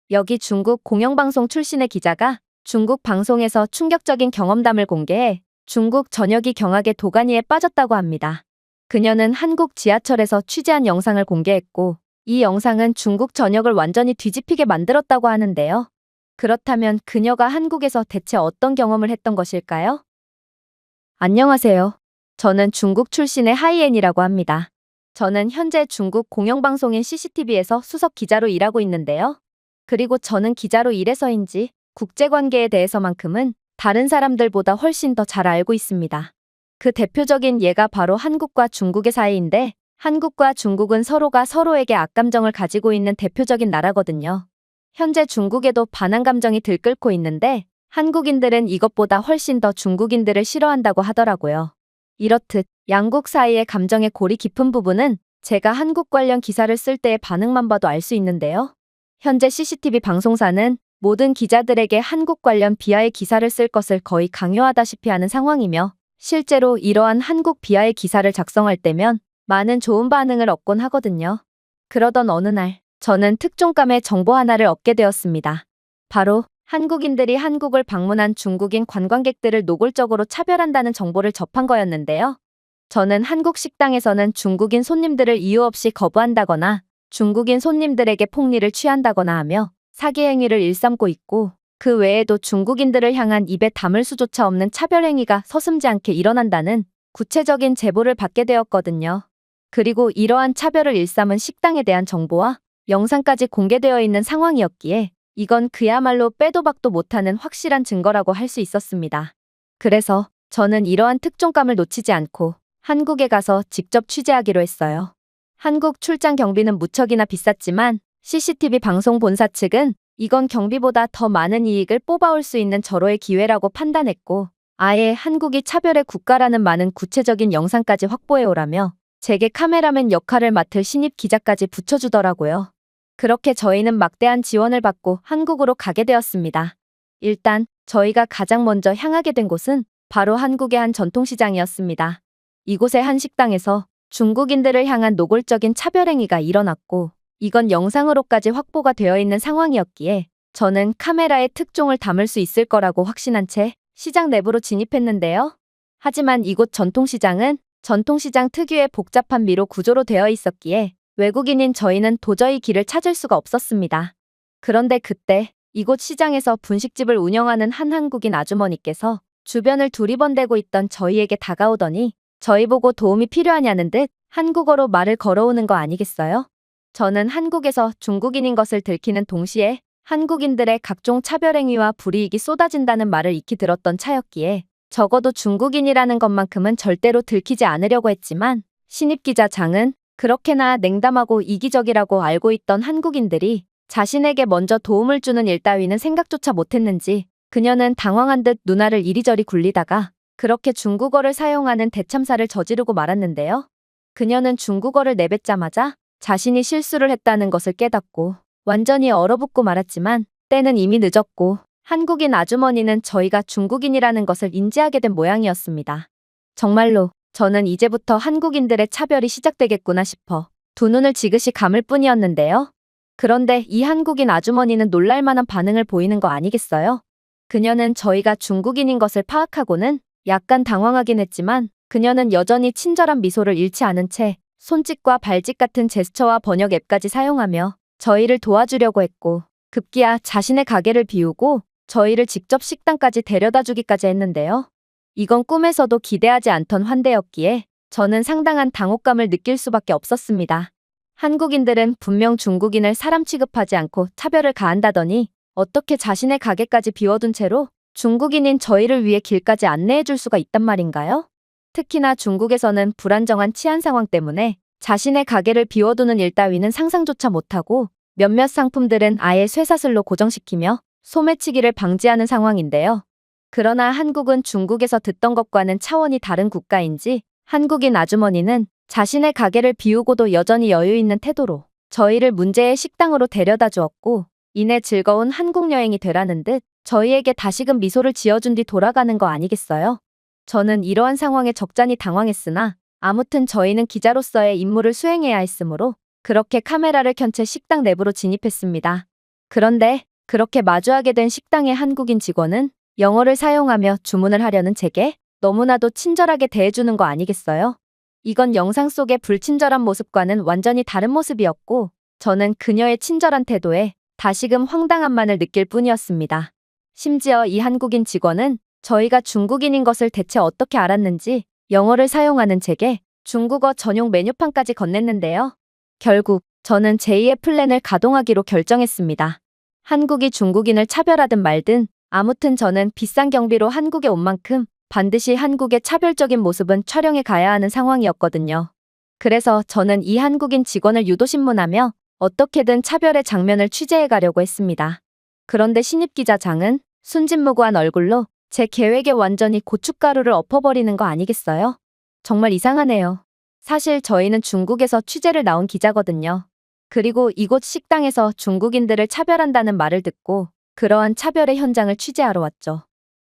여기 중국 공영방송 출신의 기자가 중국 방송에서 충격적인 경험담을 공개해 중국 전역이 경악의 도가니에 빠졌다고 합니다. 그녀는 한국 지하철에서 취재한 영상을 공개했고, 이 영상은 중국 전역을 완전히 뒤집히게 만들었다고 하는데요. 그렇다면 그녀가 한국에서 대체 어떤 경험을 했던 것일까요? 안녕하세요. 저는 중국 출신의 하이엔이라고 합니다. 저는 현재 중국 공영방송인 CCTV에서 수석 기자로 일하고 있는데요. 그리고 저는 기자로 일해서인지 국제관계에 대해서만큼은 다른 사람들보다 훨씬 더 잘 알고 있습니다. 그 대표적인 예가 바로 한국과 중국의 사이인데, 한국과 중국은 서로가 서로에게 악감정을 가지고 있는 대표적인 나라거든요. 현재 중국에도 반한 감정이 들끓고 있는데, 한국인들은 이것보다 훨씬 더 중국인들을 싫어한다고 하더라고요. 이렇듯 양국 사이의 감정의 골이 깊은 부분은 제가 한국 관련 기사를 쓸 때의 반응만 봐도 알 수 있는데요. 현재 CCTV 방송사는 모든 기자들에게 한국 관련 비하의 기사를 쓸 것을 거의 강요하다시피 하는 상황이며, 실제로 이러한 한국 비하의 기사를 작성할 때면 많은 좋은 반응을 얻곤 하거든요. 그러던 어느 날, 저는 특종감의 정보 하나를 얻게 되었습니다. 바로 한국인들이 한국을 방문한 중국인 관광객들을 노골적으로 차별한다는 정보를 접한 거였는데요. 저는 한국 식당에서는 중국인 손님들을 이유 없이 거부한다거나 중국인 손님들에게 폭리를 취한다거나 하며 사기 행위를 일삼고 있고, 그 외에도 중국인들을 향한 입에 담을 수조차 없는 차별 행위가 서슴지 않게 일어난다는 구체적인 제보를 받게 되었거든요. 그리고 이러한 차별을 일삼은 식당에 대한 정보와 영상까지 공개되어 있는 상황이었기에 이건 그야말로 빼도 박도 못하는 확실한 증거라고 할 수 있었습니다. 그래서 저는 이러한 특종감을 놓치지 않고 한국에 가서 직접 취재하기로 했어요. 한국 출장 경비는 무척이나 비쌌지만 CCTV 방송 본사 측은 이건 경비보다 더 많은 이익을 뽑아올 수 있는 절호의 기회라고 판단했고, 아예 한국이 차별의 국가라는 많은 구체적인 영상까지 확보해오라며 제게 카메라맨 역할을 맡을 신입 기자까지 붙여주더라고요. 그렇게 저희는 막대한 지원을 받고 한국으로 가게 되었습니다. 일단 저희가 가장 먼저 향하게 된 곳은 바로 한국의 한 전통시장이었습니다. 이곳의 한 식당에서 중국인들을 향한 노골적인 차별 행위가 일어났고, 이건 영상으로까지 확보가 되어 있는 상황이었기에 저는 카메라에 특종을 담을 수 있을 거라고 확신한 채 시장 내부로 진입했는데요. 하지만 이곳 전통시장은 전통시장 특유의 복잡한 미로 구조로 되어 있었기에 외국인인 저희는 도저히 길을 찾을 수가 없었습니다. 그런데 그때 이곳 시장에서 분식집을 운영하는 한 한국인 아주머니께서 주변을 두리번대고 있던 저희에게 다가오더니 저희 보고 도움이 필요하냐는 듯 한국어로 말을 걸어오는 거 아니겠어요? 저는 한국에서 중국인인 것을 들키는 동시에 한국인들의 각종 차별행위와 불이익이 쏟아진다는 말을 익히 들었던 차였기에 적어도 중국인이라는 것만큼은 절대로 들키지 않으려고 했지만, 신입 기자 장은 그렇게나 냉담하고 이기적이라고 알고 있던 한국인들이 자신에게 먼저 도움을 주는 일 따위는 생각조차 못했는지 그녀는 당황한 듯 눈알을 이리저리 굴리다가 그렇게 중국어를 사용하는 대참사를 저지르고 말았는데요. 그녀는 중국어를 내뱉자마자 자신이 실수를 했다는 것을 깨닫고 완전히 얼어붙고 말았지만 때는 이미 늦었고 한국인 아주머니는 저희가 중국인이라는 것을 인지하게 된 모양이었습니다. 정말로 저는 이제부터 한국인들의 차별이 시작되겠구나 싶어 두 눈을 지그시 감을 뿐이었는데요. 그런데 이 한국인 아주머니는 놀랄만한 반응을 보이는 거 아니겠어요? 그녀는 저희가 중국인인 것을 파악하고는 약간 당황하긴 했지만 그녀는 여전히 친절한 미소를 잃지 않은 채 손짓과 발짓 같은 제스처와 번역 앱까지 사용하며 저희를 도와주려고 했고, 급기야 자신의 가게를 비우고 저희를 직접 식당까지 데려다 주기까지 했는데요. 이건 꿈에서도 기대하지 않던 환대였기에 저는 상당한 당혹감을 느낄 수밖에 없었습니다. 한국인들은 분명 중국인을 사람 취급하지 않고 차별을 가한다더니 어떻게 자신의 가게까지 비워둔 채로 중국인인 저희를 위해 길까지 안내해 줄 수가 있단 말인가요? 특히나 중국에서는 불안정한 치안 상황 때문에 자신의 가게를 비워두는 일 따위는 상상조차 못하고 몇몇 상품들은 아예 쇠사슬로 고정시키며 소매치기를 방지하는 상황인데요. 그러나 한국은 중국에서 듣던 것과는 차원이 다른 국가인지 한국인 아주머니는 자신의 가게를 비우고도 여전히 여유 있는 태도로 저희를 문제의 식당으로 데려다 주었고, 이내 즐거운 한국 여행이 되라는 듯 저희에게 다시금 미소를 지어준 뒤 돌아가는 거 아니겠어요? 저는 이러한 상황에 적잖이 당황했으나 아무튼 저희는 기자로서의 임무를 수행해야 했으므로 그렇게 카메라를 켠 채 식당 내부로 진입했습니다. 그런데 그렇게 마주하게 된 식당의 한국인 직원은 영어를 사용하며 주문을 하려는 제게 너무나도 친절하게 대해주는 거 아니겠어요? 이건 영상 속의 불친절한 모습과는 완전히 다른 모습이었고, 저는 그녀의 친절한 태도에 다시금 황당함만을 느낄 뿐이었습니다. 심지어 이 한국인 직원은 저희가 중국인인 것을 대체 어떻게 알았는지 영어를 사용하는 제게 중국어 전용 메뉴판까지 건넸는데요. 결국 저는 제2의 플랜을 가동하기로 결정했습니다. 한국이 중국인을 차별하든 말든 아무튼 저는 비싼 경비로 한국에 온 만큼 반드시 한국의 차별적인 모습은 촬영해 가야 하는 상황이었거든요. 그래서 저는 이 한국인 직원을 유도신문하며 어떻게든 차별의 장면을 취재해 가려고 했습니다. 그런데 신입 기자장은 순진무구한 얼굴로 제 계획에 완전히 고춧가루를 엎어버리는 거 아니겠어요? 정말 이상하네요. 사실 저희는 중국에서 취재를 나온 기자거든요. 그리고 이곳 식당에서 중국인들을 차별한다는 말을 듣고 그러한 차별의 현장을 취재하러 왔죠.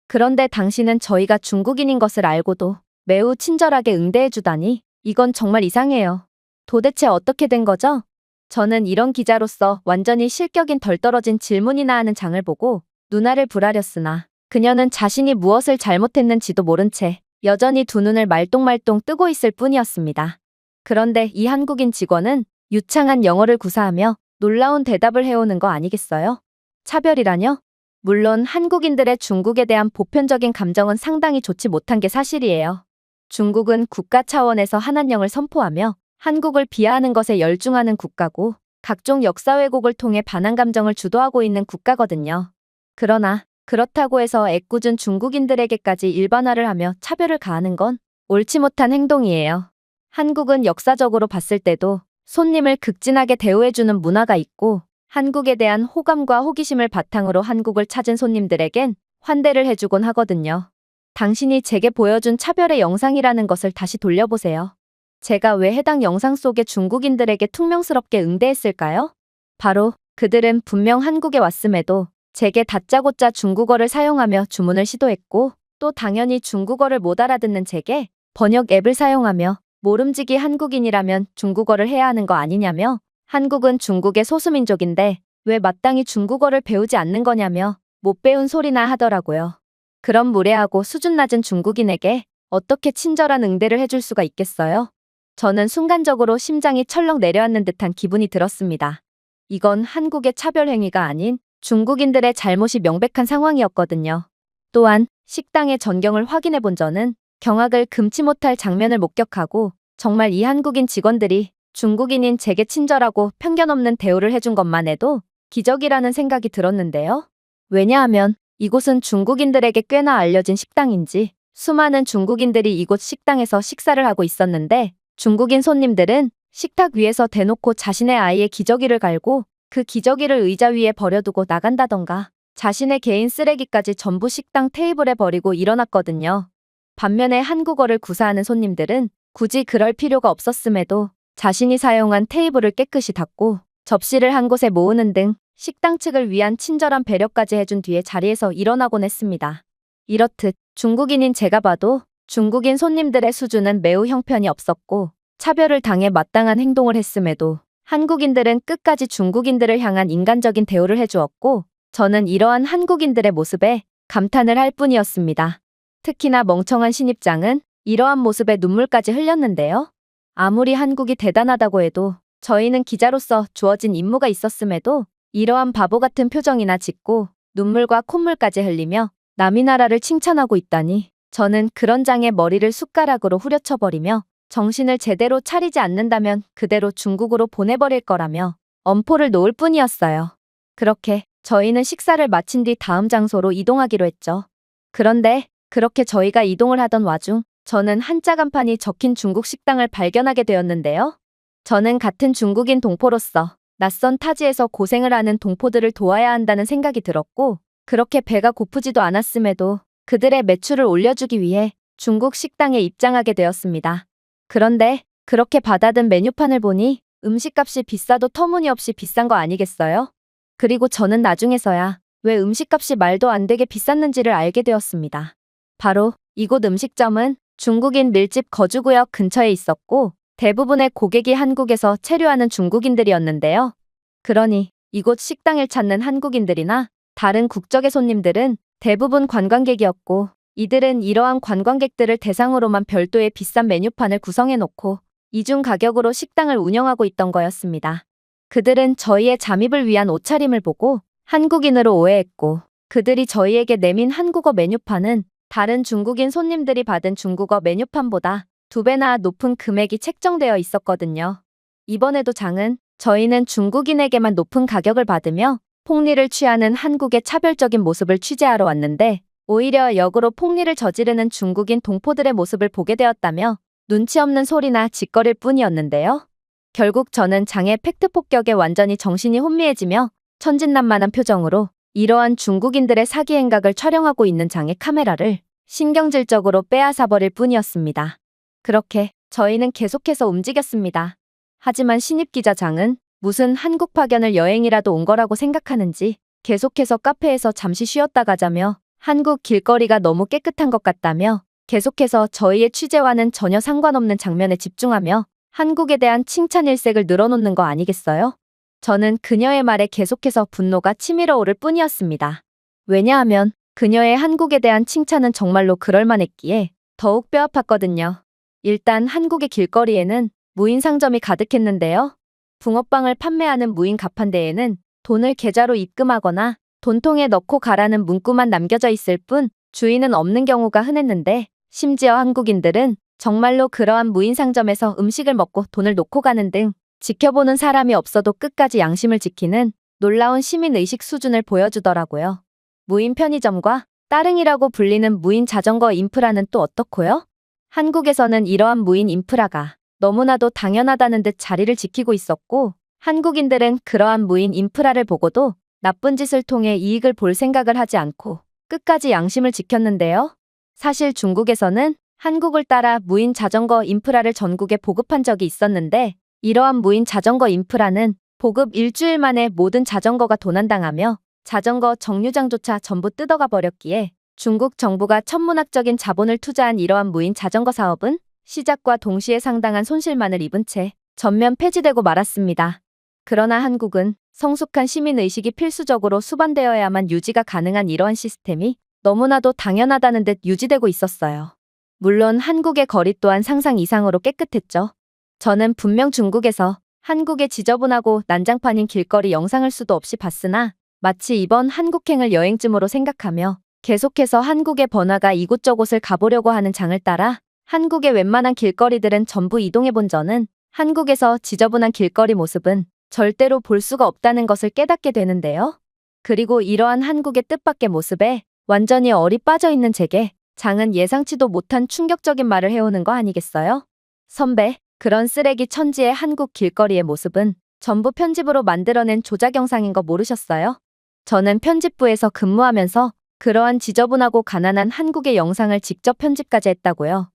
그런데 당신은 저희가 중국인인 것을 알고도 매우 친절하게 응대해주다니 이건 정말 이상해요. 도대체 어떻게 된 거죠? 저는 이런 기자로서 완전히 실격인 덜 떨어진 질문이나 하는 장을 보고 눈알을 부라렸으나 그녀는 자신이 무엇을 잘못했는지도 모른 채 여전히 두 눈을 말똥말똥 뜨고 있을 뿐이었습니다. 그런데 이 한국인 직원은 유창한 영어를 구사하며 놀라운 대답을 해오는 거 아니겠어요? 차별이라뇨? 물론 한국인들의 중국에 대한 보편적인 감정은 상당히 좋지 못한 게 사실이에요. 중국은 국가 차원에서 한한령을 선포하며 한국을 비하하는 것에 열중하는 국가고 각종 역사 왜곡을 통해 반한 감정을 주도하고 있는 국가거든요. 그러나 그렇다고 해서 애꿎은 중국인들에게까지 일반화를 하며 차별을 가하는 건 옳지 못한 행동이에요. 한국은 역사적으로 봤을 때도 손님을 극진하게 대우해주는 문화가 있고 한국에 대한 호감과 호기심을 바탕으로 한국을 찾은 손님들에겐 환대를 해주곤 하거든요. 당신이 제게 보여준 차별의 영상이라는 것을 다시 돌려보세요. 제가 왜 해당 영상 속의 중국인들에게 퉁명스럽게 응대했을까요? 바로 그들은 분명 한국에 왔음에도 제게 다짜고짜 중국어를 사용하며 주문을 시도했고 또 당연히 중국어를 못 알아듣는 제게 번역 앱을 사용하며 모름지기 한국인이라면 중국어를 해야 하는 거 아니냐며 한국은 중국의 소수민족인데 왜 마땅히 중국어를 배우지 않는 거냐며 못 배운 소리나 하더라고요. 그런 무례하고 수준 낮은 중국인에게 어떻게 친절한 응대를 해줄 수가 있겠어요? 저는 순간적으로 심장이 철렁 내려앉는 듯한 기분이 들었습니다. 이건 한국의 차별 행위가 아닌 중국인들의 잘못이 명백한 상황이었거든요. 또한 식당의 전경을 확인해 본 저는 경악을 금치 못할 장면을 목격하고 정말 이 한국인 직원들이 중국인인 제게 친절하고 편견 없는 대우를 해준 것만 해도 기적이라는 생각이 들었는데요. 왜냐하면 이곳은 중국인들에게 꽤나 알려진 식당인지 수많은 중국인들이 이곳 식당에서 식사를 하고 있었는데 중국인 손님들은 식탁 위에서 대놓고 자신의 아이의 기저귀를 갈고 그 기저귀를 의자 위에 버려두고 나간다던가 자신의 개인 쓰레기까지 전부 식당 테이블에 버리고 일어났거든요. 반면에 한국어를 구사하는 손님들은 굳이 그럴 필요가 없었음에도 자신이 사용한 테이블을 깨끗이 닦고 접시를 한 곳에 모으는 등 식당 측을 위한 친절한 배려까지 해준 뒤에 자리에서 일어나곤 했습니다. 이렇듯 중국인인 제가 봐도 중국인 손님들의 수준은 매우 형편이 없었고 차별을 당해 마땅한 행동을 했음에도 한국인들은 끝까지 중국인들을 향한 인간적인 대우를 해주었고 저는 이러한 한국인들의 모습에 감탄을 할 뿐이었습니다. 특히나 멍청한 신입장은 이러한 모습에 눈물까지 흘렸는데요. 아무리 한국이 대단하다고 해도 저희는 기자로서 주어진 임무가 있었음에도 이러한 바보 같은 표정이나 짓고 눈물과 콧물까지 흘리며 남이 나라를 칭찬하고 있다니 저는 그런 장의 머리를 숟가락으로 후려쳐버리며 정신을 제대로 차리지 않는다면 그대로 중국으로 보내버릴 거라며 엄포를 놓을 뿐이었어요. 그렇게 저희는 식사를 마친 뒤 다음 장소로 이동하기로 했죠. 그런데 그렇게 저희가 이동을 하던 와중 저는 한자 간판이 적힌 중국 식당을 발견하게 되었는데요. 저는 같은 중국인 동포로서 낯선 타지에서 고생을 하는 동포들을 도와야 한다는 생각이 들었고 그렇게 배가 고프지도 않았음에도 그들의 매출을 올려주기 위해 중국 식당에 입장하게 되었습니다. 그런데 그렇게 받아든 메뉴판을 보니 음식값이 비싸도 터무니없이 비싼 거 아니겠어요? 그리고 저는 나중에서야 왜 음식값이 말도 안 되게 비쌌는지를 알게 되었습니다. 바로 이곳 음식점은 중국인 밀집 거주구역 근처에 있었고 대부분의 고객이 한국에서 체류하는 중국인들이었는데요. 그러니 이곳 식당을 찾는 한국인들이나 다른 국적의 손님들은 대부분 관광객이었고, 이들은 이러한 관광객들을 대상으로만 별도의 비싼 메뉴판을 구성해 놓고 이중 가격으로 식당을 운영하고 있던 거였습니다. 그들은 저희의 잠입을 위한 옷차림을 보고 한국인으로 오해했고, 그들이 저희에게 내민 한국어 메뉴판은 다른 중국인 손님들이 받은 중국어 메뉴판보다 2배나 높은 금액이 책정되어 있었거든요. 이번에도 장은 저희는 중국인에게만 높은 가격을 받으며 폭리를 취하는 한국의 차별적인 모습을 취재하러 왔는데, 오히려 역으로 폭리를 저지르는 중국인 동포들의 모습을 보게 되었다며 눈치 없는 소리나 짓거릴 뿐이었는데요. 결국 저는 장의 팩트 폭격에 완전히 정신이 혼미해지며 천진난만한 표정으로 이러한 중국인들의 사기 행각을 촬영하고 있는 장의 카메라를 신경질적으로 빼앗아버릴 뿐이었습니다. 그렇게 저희는 계속해서 움직였습니다. 하지만 신입 기자 장은 무슨 한국 파견을 여행이라도 온 거라고 생각하는지 계속해서 카페에서 잠시 쉬었다 가자며 한국 길거리가 너무 깨끗한 것 같다며 계속해서 저희의 취재와는 전혀 상관없는 장면에 집중하며 한국에 대한 칭찬 일색을 늘어놓는 거 아니겠어요? 저는 그녀의 말에 계속해서 분노가 치밀어 오를 뿐이었습니다. 왜냐하면 그녀의 한국에 대한 칭찬은 정말로 그럴만했기에 더욱 뼈아팠거든요. 일단 한국의 길거리에는 무인 상점이 가득했는데요. 붕어빵을 판매하는 무인 가판대에는 돈을 계좌로 입금하거나 돈통에 넣고 가라는 문구만 남겨져 있을 뿐 주인은 없는 경우가 흔했는데, 심지어 한국인들은 정말로 그러한 무인 상점에서 음식을 먹고 돈을 놓고 가는 등 지켜보는 사람이 없어도 끝까지 양심을 지키는 놀라운 시민의식 수준을 보여주더라고요. 무인 편의점과 따릉이라고 불리는 무인 자전거 인프라는 또 어떻고요? 한국에서는 이러한 무인 인프라가 너무나도 당연하다는 듯 자리를 지키고 있었고, 한국인들은 그러한 무인 인프라를 보고도 나쁜 짓을 통해 이익을 볼 생각을 하지 않고 끝까지 양심을 지켰는데요. 사실 중국에서는 한국을 따라 무인 자전거 인프라를 전국에 보급한 적이 있었는데, 이러한 무인 자전거 인프라는 보급 일주일 만에 모든 자전거가 도난당하며 자전거 정류장조차 전부 뜯어가 버렸기에 중국 정부가 천문학적인 자본을 투자한 이러한 무인 자전거 사업은 시작과 동시에 상당한 손실만을 입은 채 전면 폐지되고 말았습니다. 그러나 한국은 성숙한 시민의식이 필수적으로 수반되어야만 유지가 가능한 이러한 시스템이 너무나도 당연하다는 듯 유지되고 있었어요. 물론 한국의 거리 또한 상상 이상으로 깨끗했죠. 저는 분명 중국에서 한국의 지저분하고 난장판인 길거리 영상을 수도 없이 봤으나 마치 이번 한국행을 여행쯤으로 생각하며 계속해서 한국의 번화가 이곳저곳을 가보려고 하는 장을 따라 한국의 웬만한 길거리들은 전부 이동해본 저는 한국에서 지저분한 길거리 모습은 절대로 볼 수가 없다는 것을 깨닫게 되는데요. 그리고 이러한 한국의 뜻밖의 모습에 완전히 얼이 빠져 있는 제게 장은 예상치도 못한 충격적인 말을 해오는 거 아니겠어요? 선배, 그런 쓰레기 천지의 한국 길거리의 모습은 전부 편집으로 만들어낸 조작 영상인 거 모르셨어요? 저는 편집부에서 근무하면서 그러한 지저분하고 가난한 한국의 영상을 직접 편집까지 했다고요.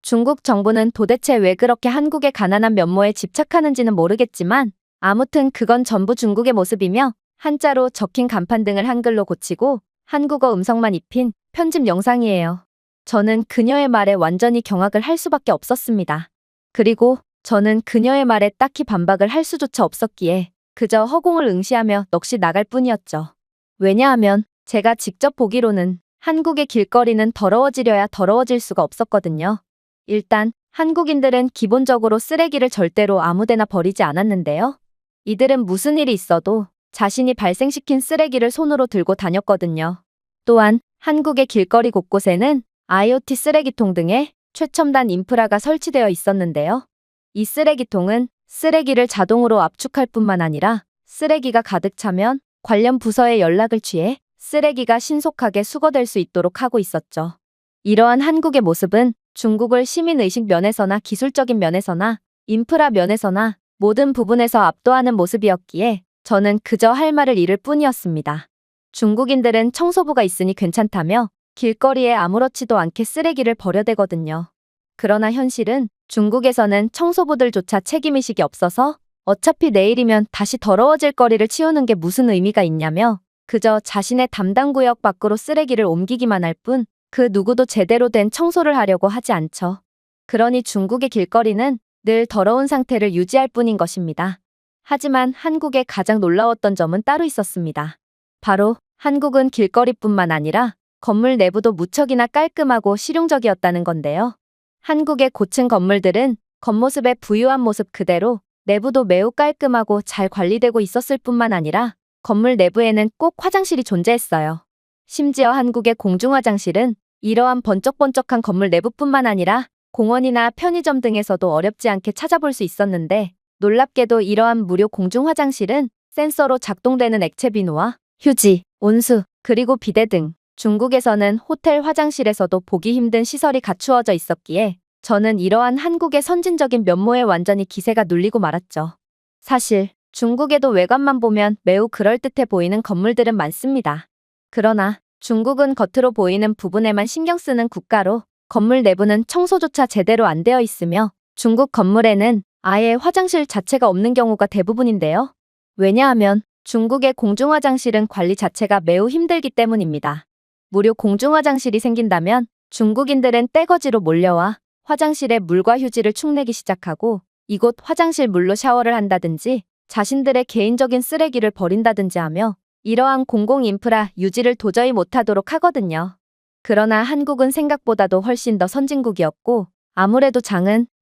중국 정부는 도대체 왜 그렇게 한국의 가난한 면모에 집착하는지는 모르겠지만 아무튼 그건 전부 중국의 모습이며 한자로 적힌 간판 등을 한글로 고치고 한국어 음성만 입힌 편집 영상이에요. 저는 그녀의 말에 완전히 경악을 할 수밖에 없었습니다. 그리고 저는 그녀의 말에 딱히 반박을 할 수조차 없었기에 그저 허공을 응시하며 넋이 나갈 뿐이었죠. 왜냐하면 제가 직접 보기로는 한국의 길거리는 더러워지려야 더러워질 수가 없었거든요. 일단 한국인들은 기본적으로 쓰레기를 절대로 아무데나 버리지 않았는데요. 이들은 무슨 일이 있어도 자신이 발생시킨 쓰레기를 손으로 들고 다녔거든요. 또한 한국의 길거리 곳곳에는 IoT 쓰레기통 등의 최첨단 인프라가 설치되어 있었는데요. 이 쓰레기통은 쓰레기를 자동으로 압축할 뿐만 아니라 쓰레기가 가득 차면 관련 부서에 연락을 취해 쓰레기가 신속하게 수거될 수 있도록 하고 있었죠. 이러한 한국의 모습은 중국을 시민의식 면에서나 기술적인 면에서나 인프라 면에서나 모든 부분에서 압도하는 모습이었기에 저는 그저 할 말을 잃을 뿐이었습니다. 중국인들은 청소부가 있으니 괜찮다며 길거리에 아무렇지도 않게 쓰레기를 버려대거든요. 그러나 현실은 중국에서는 청소부들조차 책임의식이 없어서 어차피 내일이면 다시 더러워질 거리를 치우는 게 무슨 의미가 있냐며 그저 자신의 담당 구역 밖으로 쓰레기를 옮기기만 할 뿐 그 누구도 제대로 된 청소를 하려고 하지 않죠. 그러니 중국의 길거리는 늘 더러운 상태를 유지할 뿐인 것입니다. 하지만 한국의 가장 놀라웠던 점은 따로 있었습니다. 바로 한국은 길거리뿐만 아니라 건물 내부도 무척이나 깔끔하고 실용적이었다는 건데요. 한국의 고층 건물들은 겉모습의 부유한 모습 그대로 내부도 매우 깔끔하고 잘 관리되고 있었을 뿐만 아니라 건물 내부에는 꼭 화장실이 존재했어요. 심지어 한국의 공중화장실은 이러한 번쩍번쩍한 건물 내부뿐만 아니라 공원이나 편의점 등에서도 어렵지 않게 찾아볼 수 있었는데 놀랍게도 이러한 무료 공중화장실은 센서로 작동되는 액체 비누와 휴지, 온수, 그리고 비데 등 중국에서는 호텔 화장실에서도 보기 힘든 시설이 갖추어져 있었기에 저는 이러한 한국의 선진적인 면모에 완전히 기세가 눌리고 말았죠. 사실 중국에도 외관만 보면 매우 그럴듯해 보이는 건물들은 많습니다. 그러나 중국은 겉으로 보이는 부분에만 신경 쓰는 국가로 건물 내부는 청소조차 제대로 안 되어 있으며 중국 건물에는 아예 화장실 자체가 없는 경우가 대부분인데요. 왜냐하면 중국의 공중화장실은 관리 자체가 매우 힘들기 때문입니다. 무료 공중화장실이 생긴다면 중국인들은 떼거지로 몰려와 화장실에 물과 휴지를 축내기 시작하고 이곳 화장실 물로 샤워를 한다든지 자신들의 개인적인 쓰레기를 버린다든지 하며 이러한 공공 인프라 유지를 도저히 못하도록 하거든요. 그러나 한국은 생각보다도 훨씬 더 선진국이었고 아무래도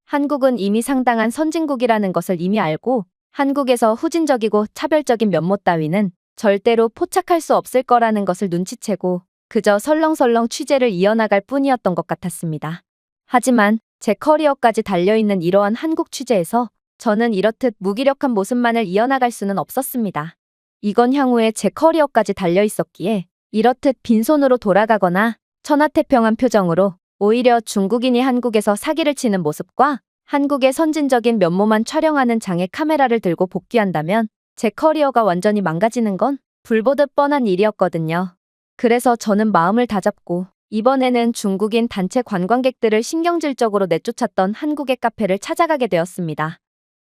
한국은 이미 상당한 선진국이라는 것을 이미 알고 한국에서 후진적이고 차별적인 면모 따위는 절대로 포착할 수 없을 거라는 것을 눈치채고 그저 설렁설렁 취재를 이어나갈 뿐이었던 것 같았습니다. 하지만 제 커리어까지 달려있는 이러한 한국 취재에서 저는 이렇듯 무기력한 모습만을 이어나갈 수는 없었습니다. 이건 향후에 제 커리어까지 달려있었기에 이렇듯 빈손으로 돌아가거나 천하태평한 표정으로 오히려 중국인이 한국에서 사기를 치는 모습과 한국의 선진적인 면모만 촬영하는 장의 카메라를 들고 복귀한다면 제 커리어가 완전히 망가지는 건 불보듯 뻔한 일이었거든요. 그래서 저는 마음을 다잡고 이번에는 중국인 단체 관광객들을 신경질적으로 내쫓았던 한국의 카페를 찾아가게 되었습니다.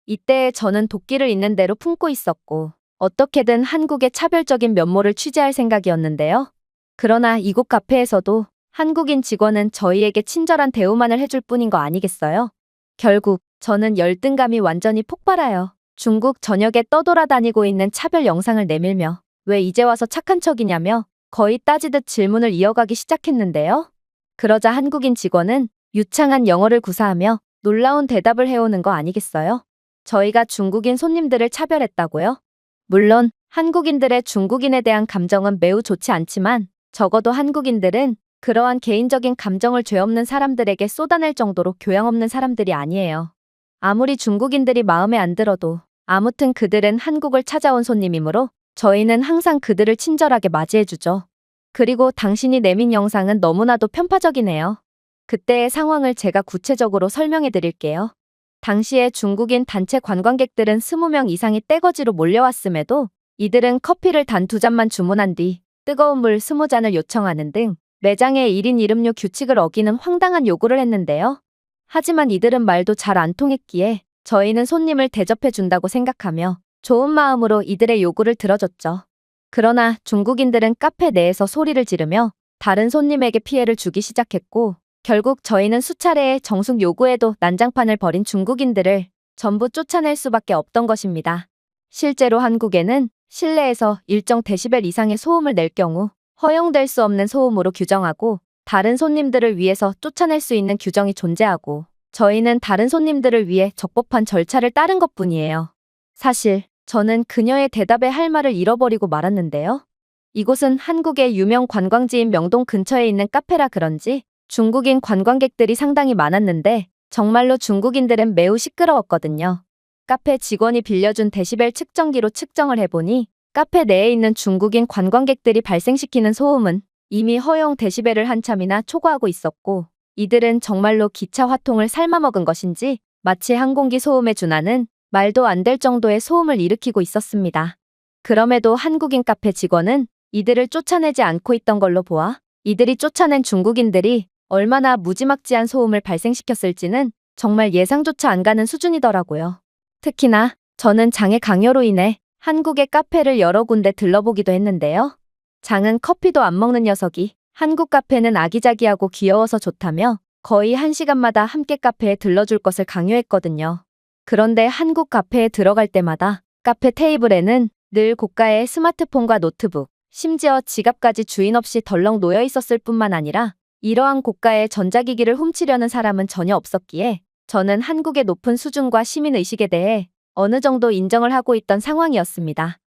이때 저는 도끼를 있는 대로 품고 있었고 어떻게든 한국의 차별적인 면모를 취재할 생각이었는데요. 그러나 이곳 카페에서도 한국인 직원은 저희에게 친절한 대우만을 해줄 뿐인 거 아니겠어요? 결국 저는 열등감이 완전히 폭발하여 중국 전역에 떠돌아다니고 있는 차별 영상을 내밀며 왜 이제 와서 착한 척이냐며 거의 따지듯 질문을 이어가기 시작했는데요. 그러자 한국인 직원은 유창한 영어를 구사하며 놀라운 대답을 해오는 거 아니겠어요? 저희가 중국인 손님들을 차별했다고요? 물론 한국인들의 중국인에 대한 감정은 매우 좋지 않지만 적어도 한국인들은 그러한 개인적인 감정을 죄 없는 사람들에게 쏟아낼 정도로 교양 없는 사람들이 아니에요. 아무리 중국인들이 마음에 안 들어도 아무튼 그들은 한국을 찾아온 손님이므로 저희는 항상 그들을 친절하게 맞이해주죠. 그리고 당신이 내민 영상은 너무나도 편파적이네요. 그때의 상황을 제가 구체적으로 설명해 드릴게요. 당시에 중국인 단체 관광객들은 20명 이상이 떼거지로 몰려왔음에도 이들은 커피를 단 2잔만 주문한 뒤 뜨거운 물 20잔을 요청하는 등 매장의 1인 1음료 규칙을 어기는 황당한 요구를 했는데요. 하지만 이들은 말도 잘 안 통했기에 저희는 손님을 대접해 준다고 생각하며 좋은 마음으로 이들의 요구를 들어줬죠. 그러나 중국인들은 카페 내에서 소리를 지르며 다른 손님에게 피해를 주기 시작했고 결국 저희는 수차례의 정숙 요구에도 난장판을 벌인 중국인들을 전부 쫓아낼 수밖에 없던 것입니다. 실제로 한국에는 실내에서 일정 데시벨 이상의 소음을 낼 경우 허용될 수 없는 소음으로 규정하고 다른 손님들을 위해서 쫓아낼 수 있는 규정이 존재하고 저희는 다른 손님들을 위해 적법한 절차를 따른 것뿐이에요. 사실 저는 그녀의 대답에 할 말을 잃어버리고 말았는데요. 이곳은 한국의 유명 관광지인 명동 근처에 있는 카페라 그런지 중국인 관광객들이 상당히 많았는데 정말로 중국인들은 매우 시끄러웠거든요. 카페 직원이 빌려준 데시벨 측정기로 측정을 해보니 카페 내에 있는 중국인 관광객들이 발생시키는 소음은 이미 허용 데시벨을 한참이나 초과하고 있었고 이들은 정말로 기차 화통을 삶아먹은 것인지 마치 항공기 소음에 준하는 말도 안 될 정도의 소음을 일으키고 있었습니다. 그럼에도 한국인 카페 직원은 이들을 쫓아내지 않고 있던 걸로 보아 이들이 쫓아낸 중국인들이 얼마나 무지막지한 소음을 발생시켰을지는 정말 예상조차 안 가는 수준이더라고요. 특히나 저는 장의 강요로 인해 한국의 카페를 여러 군데 들러보기도 했는데요. 장은 커피도 안 먹는 녀석이 한국 카페는 아기자기하고 귀여워서 좋다며 거의 1시간마다 함께 카페에 들러줄 것을 강요했거든요. 그런데 한국 카페에 들어갈 때마다 카페 테이블에는 늘 고가의 스마트폰과 노트북, 심지어 지갑까지 주인 없이 덜렁 놓여 있었을 뿐만 아니라 이러한 고가의 전자기기를 훔치려는 사람은 전혀 없었기에 저는 한국의 높은 수준과 시민의식에 대해 어느 정도 인정을 하고 있던 상황이었습니다.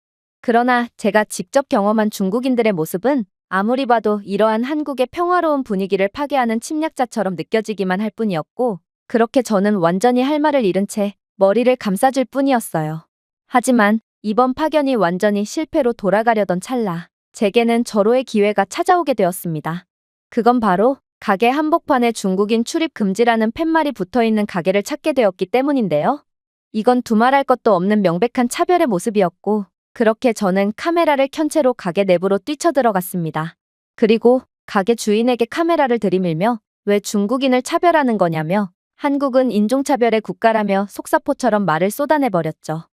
그러나 제가 직접 경험한 중국인들의 모습은 아무리 봐도 이러한 한국의 평화로운 분위기를 파괴하는 침략자처럼 느껴지기만 할 뿐이었고, 그렇게 저는 완전히 할 말을 잃은 채 머리를 감싸줄 뿐이었어요. 하지만 이번 파견이 완전히 실패로 돌아가려던 찰나, 제게는 절호의 기회가 찾아오게 되었습니다. 그건 바로 가게 한복판에 중국인 출입 금지라는 팻말이 붙어있는 가게를 찾게 되었기 때문인데요. 이건 두말할 것도 없는 명백한 차별의 모습이었고, 그렇게 저는 카메라를 켠 채로 가게 내부로 뛰쳐들어갔습니다. 그리고 가게 주인에게 카메라를 들이밀며 왜 중국인을 차별하는 거냐며 한국은 인종차별의 국가라며 속사포처럼 말을 쏟아내버렸죠.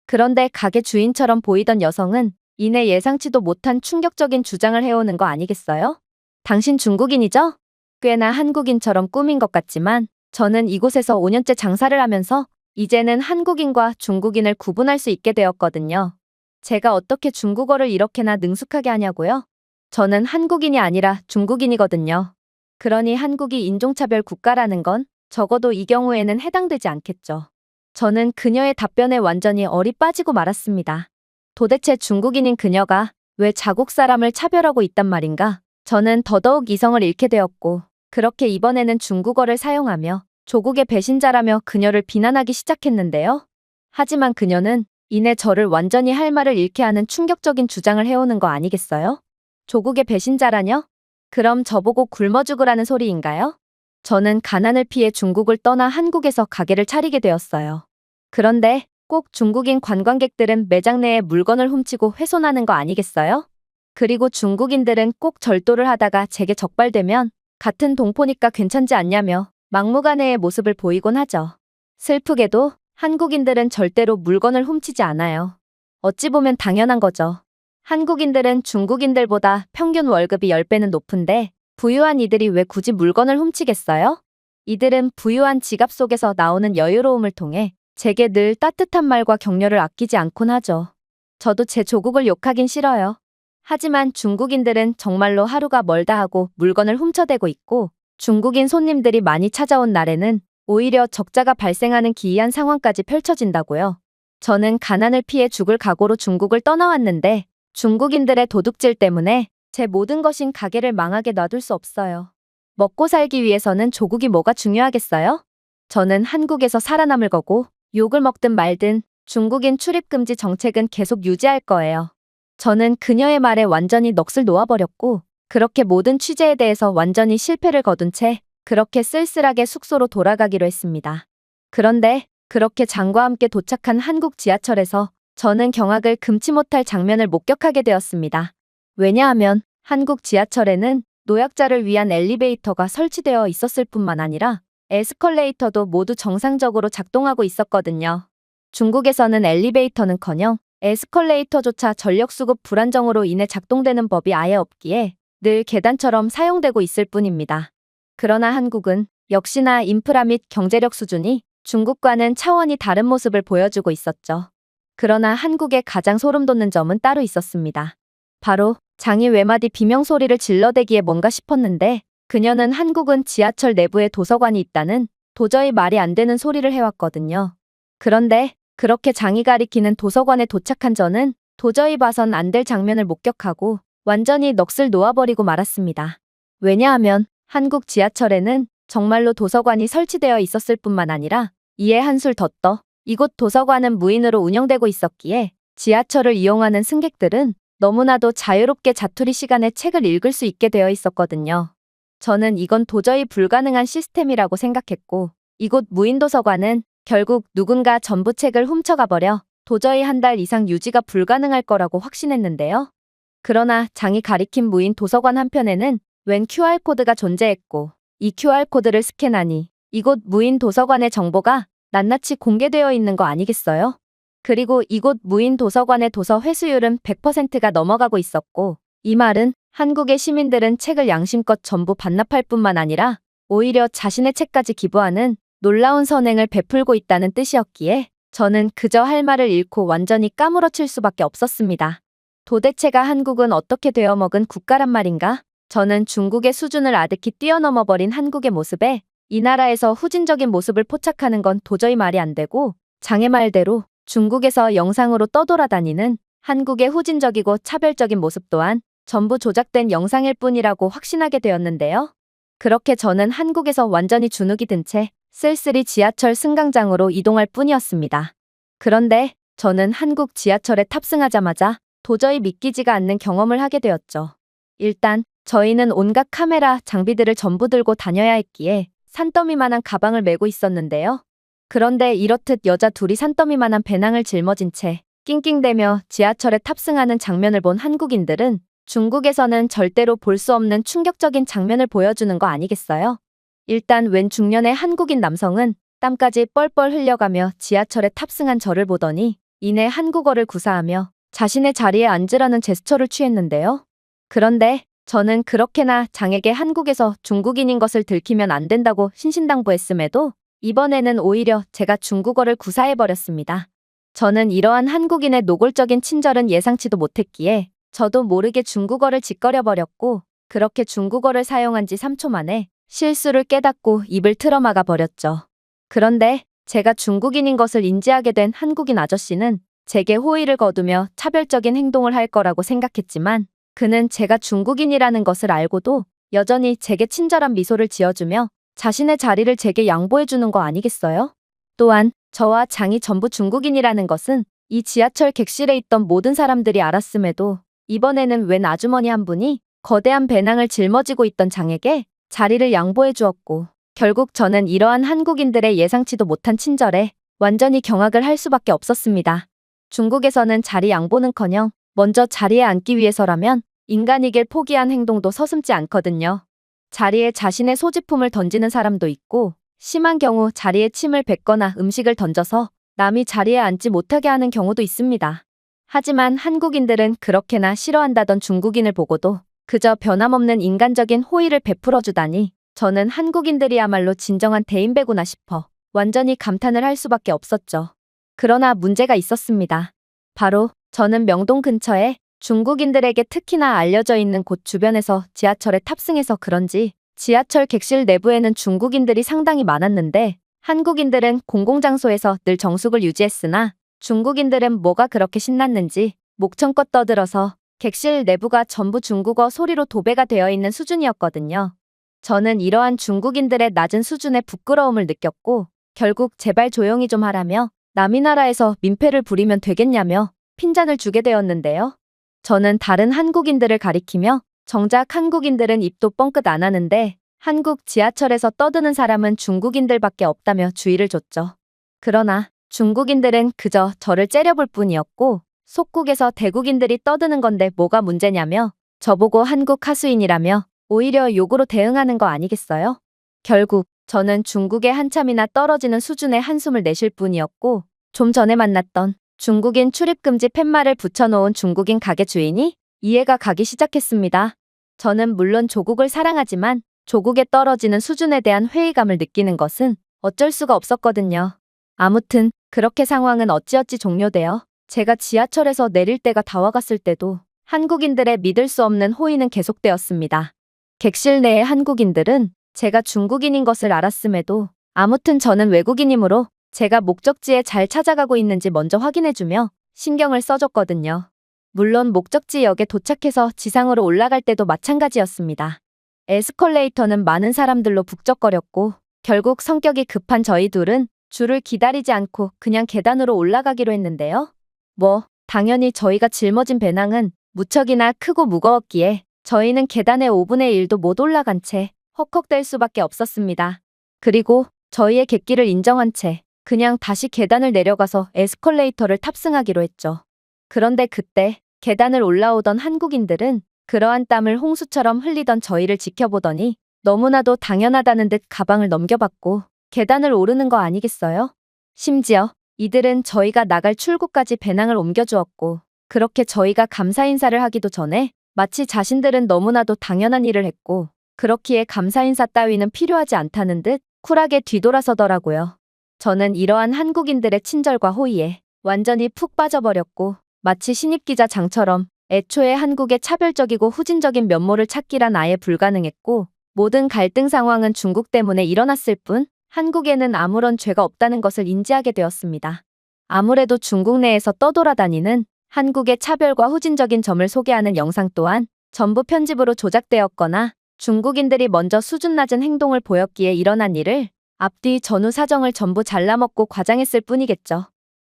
그런데 가게 주인처럼 보이던 여성은 이내 예상치도 못한 충격적인 주장을 해오는 거 아니겠어요? 당신 중국인이죠? 꽤나 한국인처럼 꾸민 것 같지만 저는 이곳에서 5년째 장사를 하면서 이제는 한국인과 중국인을 구분할 수 있게 되었거든요. 제가 어떻게 중국어를 이렇게나 능숙하게 하냐고요? 저는 한국인이 아니라 중국인이거든요. 그러니 한국이 인종차별 국가라는 건 적어도 이 경우에는 해당되지 않겠죠. 저는 그녀의 답변에 완전히 얼이 빠지고 말았습니다. 도대체 중국인인 그녀가 왜 자국 사람을 차별하고 있단 말인가? 저는 더더욱 이성을 잃게 되었고, 그렇게 이번에는 중국어를 사용하며 조국의 배신자라며 그녀를 비난하기 시작했는데요. 하지만 그녀는 이내 저를 완전히 할 말을 잃게 하는 충격적인 주장을 해오는 거 아니겠어요? 조국의 배신자라뇨? 그럼 저보고 굶어 죽으라는 소리인가요? 저는 가난을 피해 중국을 떠나 한국에서 가게를 차리게 되었어요. 그런데 꼭 중국인 관광객들은 매장 내에 물건을 훔치고 훼손하는 거 아니겠어요? 그리고 중국인들은 꼭 절도를 하다가 제게 적발되면 같은 동포니까 괜찮지 않냐며 막무가내의 모습을 보이곤 하죠. 슬프게도 한국인들은 절대로 물건을 훔치지 않아요. 어찌 보면 당연한 거죠. 한국인들은 중국인들보다 평균 월급이 10배는 높은데 부유한 이들이 왜 굳이 물건을 훔치겠어요? 이들은 부유한 지갑 속에서 나오는 여유로움을 통해 제게 늘 따뜻한 말과 격려를 아끼지 않곤 하죠. 저도 제 조국을 욕하긴 싫어요. 하지만 중국인들은 정말로 하루가 멀다 하고 물건을 훔쳐대고 있고, 중국인 손님들이 많이 찾아온 날에는 오히려 적자가 발생하는 기이한 상황까지 펼쳐진다고요. 저는 가난을 피해 죽을 각오로 중국을 떠나왔는데 중국인들의 도둑질 때문에 제 모든 것인 가게를 망하게 놔둘 수 없어요. 먹고 살기 위해서는 조국이 뭐가 중요하겠어요? 저는 한국에서 살아남을 거고 욕을 먹든 말든 중국인 출입금지 정책은 계속 유지할 거예요. 저는 그녀의 말에 완전히 넋을 놓아버렸고, 그렇게 모든 취재에 대해서 완전히 실패를 거둔 채 그렇게 쓸쓸하게 숙소로 돌아가기로 했습니다. 그런데 그렇게 장과 함께 도착한 한국 지하철에서 저는 경악을 금치 못할 장면을 목격하게 되었습니다. 왜냐하면 한국 지하철에는 노약자를 위한 엘리베이터가 설치되어 있었을 뿐만 아니라 에스컬레이터도 모두 정상적으로 작동하고 있었거든요. 중국에서는 엘리베이터는커녕 에스컬레이터조차 전력수급 불안정으로 인해 작동되는 법이 아예 없기에 늘 계단처럼 사용되고 있을 뿐입니다. 그러나 한국은 역시나 인프라 및 경제력 수준이 중국과는 차원이 다른 모습을 보여주고 있었죠. 그러나 한국의 가장 소름 돋는 점은 따로 있었습니다. 바로 장이 외마디 비명소리를 질러대기에 뭔가 싶었는데, 그녀는 한국은 지하철 내부에 도서관이 있다는 도저히 말이 안 되는 소리를 해왔거든요. 그런데 그렇게 장이 가리키는 도서관에 도착한 저는 도저히 봐선 안 될 장면을 목격하고 완전히 넋을 놓아버리고 말았습니다. 왜냐하면 한국 지하철에는 정말로 도서관이 설치되어 있었을 뿐만 아니라 이에 한술 더 떠 이곳 도서관은 무인으로 운영되고 있었기에 지하철을 이용하는 승객들은 너무나도 자유롭게 자투리 시간에 책을 읽을 수 있게 되어 있었거든요. 저는 이건 도저히 불가능한 시스템이라고 생각했고, 이곳 무인 도서관은 결국 누군가 전부 책을 훔쳐가버려 도저히 한 달 이상 유지가 불가능할 거라고 확신했는데요. 그러나 장이 가리킨 무인 도서관 한편에는 웬 QR코드가 존재했고, 이 QR코드를 스캔하니 이곳 무인 도서관의 정보가 낱낱이 공개되어 있는 거 아니겠어요? 그리고 이곳 무인 도서관의 도서 회수율은 100%가 넘어가고 있었고, 이 말은 한국의 시민들은 책을 양심껏 전부 반납할 뿐만 아니라 오히려 자신의 책까지 기부하는 놀라운 선행을 베풀고 있다는 뜻이었기에 저는 그저 할 말을 잃고 완전히 까무러칠 수밖에 없었습니다. 도대체가 한국은 어떻게 되어 먹은 국가란 말인가? 저는 중국의 수준을 아득히 뛰어넘어버린 한국의 모습에 이 나라에서 후진적인 모습을 포착하는 건 도저히 말이 안 되고, 장의 말대로 중국에서 영상으로 떠돌아다니는 한국의 후진적이고 차별적인 모습 또한 전부 조작된 영상일 뿐이라고 확신하게 되었는데요. 그렇게 저는 한국에서 완전히 주눅이 든 채 쓸쓸히 지하철 승강장으로 이동할 뿐이었습니다. 그런데 저는 한국 지하철에 탑승하자마자 도저히 믿기지가 않는 경험을 하게 되었죠. 일단 저희는 온갖 카메라 장비들을 전부 들고 다녀야 했기에 산더미만한 가방을 메고 있었는데요. 그런데 이렇듯 여자 둘이 산더미만한 배낭을 짊어진 채 낑낑대며 지하철에 탑승하는 장면을 본 한국인들은 중국에서는 절대로 볼 수 없는 충격적인 장면을 보여주는 거 아니겠어요? 일단 웬 중년의 한국인 남성은 땀까지 뻘뻘 흘려가며 지하철에 탑승한 저를 보더니 이내 한국어를 구사하며 자신의 자리에 앉으라는 제스처를 취했는데요. 그런데 저는 그렇게나 장에게 한국에서 중국인인 것을 들키면 안 된다고 신신당부했음에도 이번에는 오히려 제가 중국어를 구사해버렸습니다. 저는 이러한 한국인의 노골적인 친절은 예상치도 못했기에 저도 모르게 중국어를 짓거려버렸고, 그렇게 중국어를 사용한 지 3초 만에 실수를 깨닫고 입을 틀어막아 버렸죠. 그런데 제가 중국인인 것을 인지하게 된 한국인 아저씨는 제게 호의를 거두며 차별적인 행동을 할 거라고 생각했지만, 그는 제가 중국인이라는 것을 알고도 여전히 제게 친절한 미소를 지어주며 자신의 자리를 제게 양보해주는 거 아니겠어요? 또한 저와 장이 전부 중국인이라는 것은 이 지하철 객실에 있던 모든 사람들이 알았음에도 이번에는 웬 아주머니 한 분이 거대한 배낭을 짊어지고 있던 장에게 자리를 양보해 주었고, 결국 저는 이러한 한국인들의 예상치도 못한 친절에 완전히 경악을 할 수밖에 없었습니다. 중국에서는 자리 양보는커녕 먼저 자리에 앉기 위해서라면 인간이길 포기한 행동도 서슴지 않거든요. 자리에 자신의 소지품을 던지는 사람도 있고, 심한 경우 자리에 침을 뱉거나 음식을 던져서 남이 자리에 앉지 못하게 하는 경우도 있습니다. 하지만 한국인들은 그렇게나 싫어한다던 중국인을 보고도 그저 변함없는 인간적인 호의를 베풀어주다니 저는 한국인들이야말로 진정한 대인배구나 싶어 완전히 감탄을 할 수밖에 없었죠. 그러나 문제가 있었습니다. 바로 저는 명동 근처에 중국인들에게 특히나 알려져 있는 곳 주변에서 지하철에 탑승해서 그런지 지하철 객실 내부에는 중국인들이 상당히 많았는데, 한국인들은 공공장소에서 늘 정숙을 유지했으나 중국인들은 뭐가 그렇게 신났는지 목청껏 떠들어서 객실 내부가 전부 중국어 소리로 도배가 되어 있는 수준이었거든요. 저는 이러한 중국인들의 낮은 수준의 부끄러움을 느꼈고, 결국 제발 조용히 좀 하라며 남이 나라에서 민폐를 부리면 되겠냐며 핀잔을 주게 되었는데요. 저는 다른 한국인들을 가리키며 정작 한국인들은 입도 뻥끗 안 하는데 한국 지하철에서 떠드는 사람은 중국인들밖에 없다며 주의를 줬죠. 그러나 중국인들은 그저 저를 째려볼 뿐이었고, 속국에서 대국인들이 떠드는 건데 뭐가 문제냐며 저보고 한국 하수인이라며 오히려 욕으로 대응하는 거 아니겠어요? 결국 저는 중국에 한참이나 떨어지는 수준의 한숨을 내쉴 뿐이었고, 좀 전에 만났던 중국인 출입금지 팻말을 붙여놓은 중국인 가게 주인이 이해가 가기 시작했습니다. 저는 물론 조국을 사랑하지만 조국에 떨어지는 수준에 대한 회의감을 느끼는 것은 어쩔 수가 없었거든요. 아무튼 그렇게 상황은 어찌어찌 종료되어 제가 지하철에서 내릴 때가 다와갔을 때도 한국인들의 믿을 수 없는 호의는 계속되었습니다. 객실 내의 한국인들은 제가 중국인인 것을 알았음에도 아무튼 저는 외국인이므로 제가 목적지에 잘 찾아가고 있는지 먼저 확인해주며 신경을 써줬거든요. 물론 목적지 역에 도착해서 지상으로 올라갈 때도 마찬가지였습니다. 에스컬레이터는 많은 사람들로 북적거렸고, 결국 성격이 급한 저희 둘은 줄을 기다리지 않고 그냥 계단으로 올라가기로 했는데요. 당연히 저희가 짊어진 배낭은 무척이나 크고 무거웠기에 저희는 계단의 5분의 1도 못 올라간 채 헉헉댈 수밖에 없었습니다. 그리고 저희의 객기를 인정한 채 그냥 다시 계단을 내려가서 에스컬레이터를 탑승하기로 했죠. 그런데 그때 계단을 올라오던 한국인들은 그러한 땀을 홍수처럼 흘리던 저희를 지켜보더니 너무나도 당연하다는 듯 가방을 넘겨받고 계단을 오르는 거 아니겠어요? 심지어 이들은 저희가 나갈 출구까지 배낭을 옮겨주었고, 그렇게 저희가 감사 인사를 하기도 전에 마치 자신들은 너무나도 당연한 일을 했고 그렇기에 감사 인사 따위는 필요하지 않다는 듯 쿨하게 뒤돌아서더라고요. 저는 이러한 한국인들의 친절과 호의에 완전히 푹 빠져버렸고 마치 신입기자 장처럼 애초에 한국의 차별적이고 후진적인 면모를 찾기란 아예 불가능했고 모든 갈등 상황은 중국 때문에 일어났을 뿐 한국에는 아무런 죄가 없다는 것을 인지하게 되었습니다. 아무래도 중국 내에서 떠돌아다니는 한국의 차별과 후진적인 점을 소개하는 영상 또한 전부 편집으로 조작되었거나 중국인들이 먼저 수준 낮은 행동을 보였기에 일어난 일을 앞뒤 전후 사정을 전부 잘라먹고 과장했을 뿐이겠죠.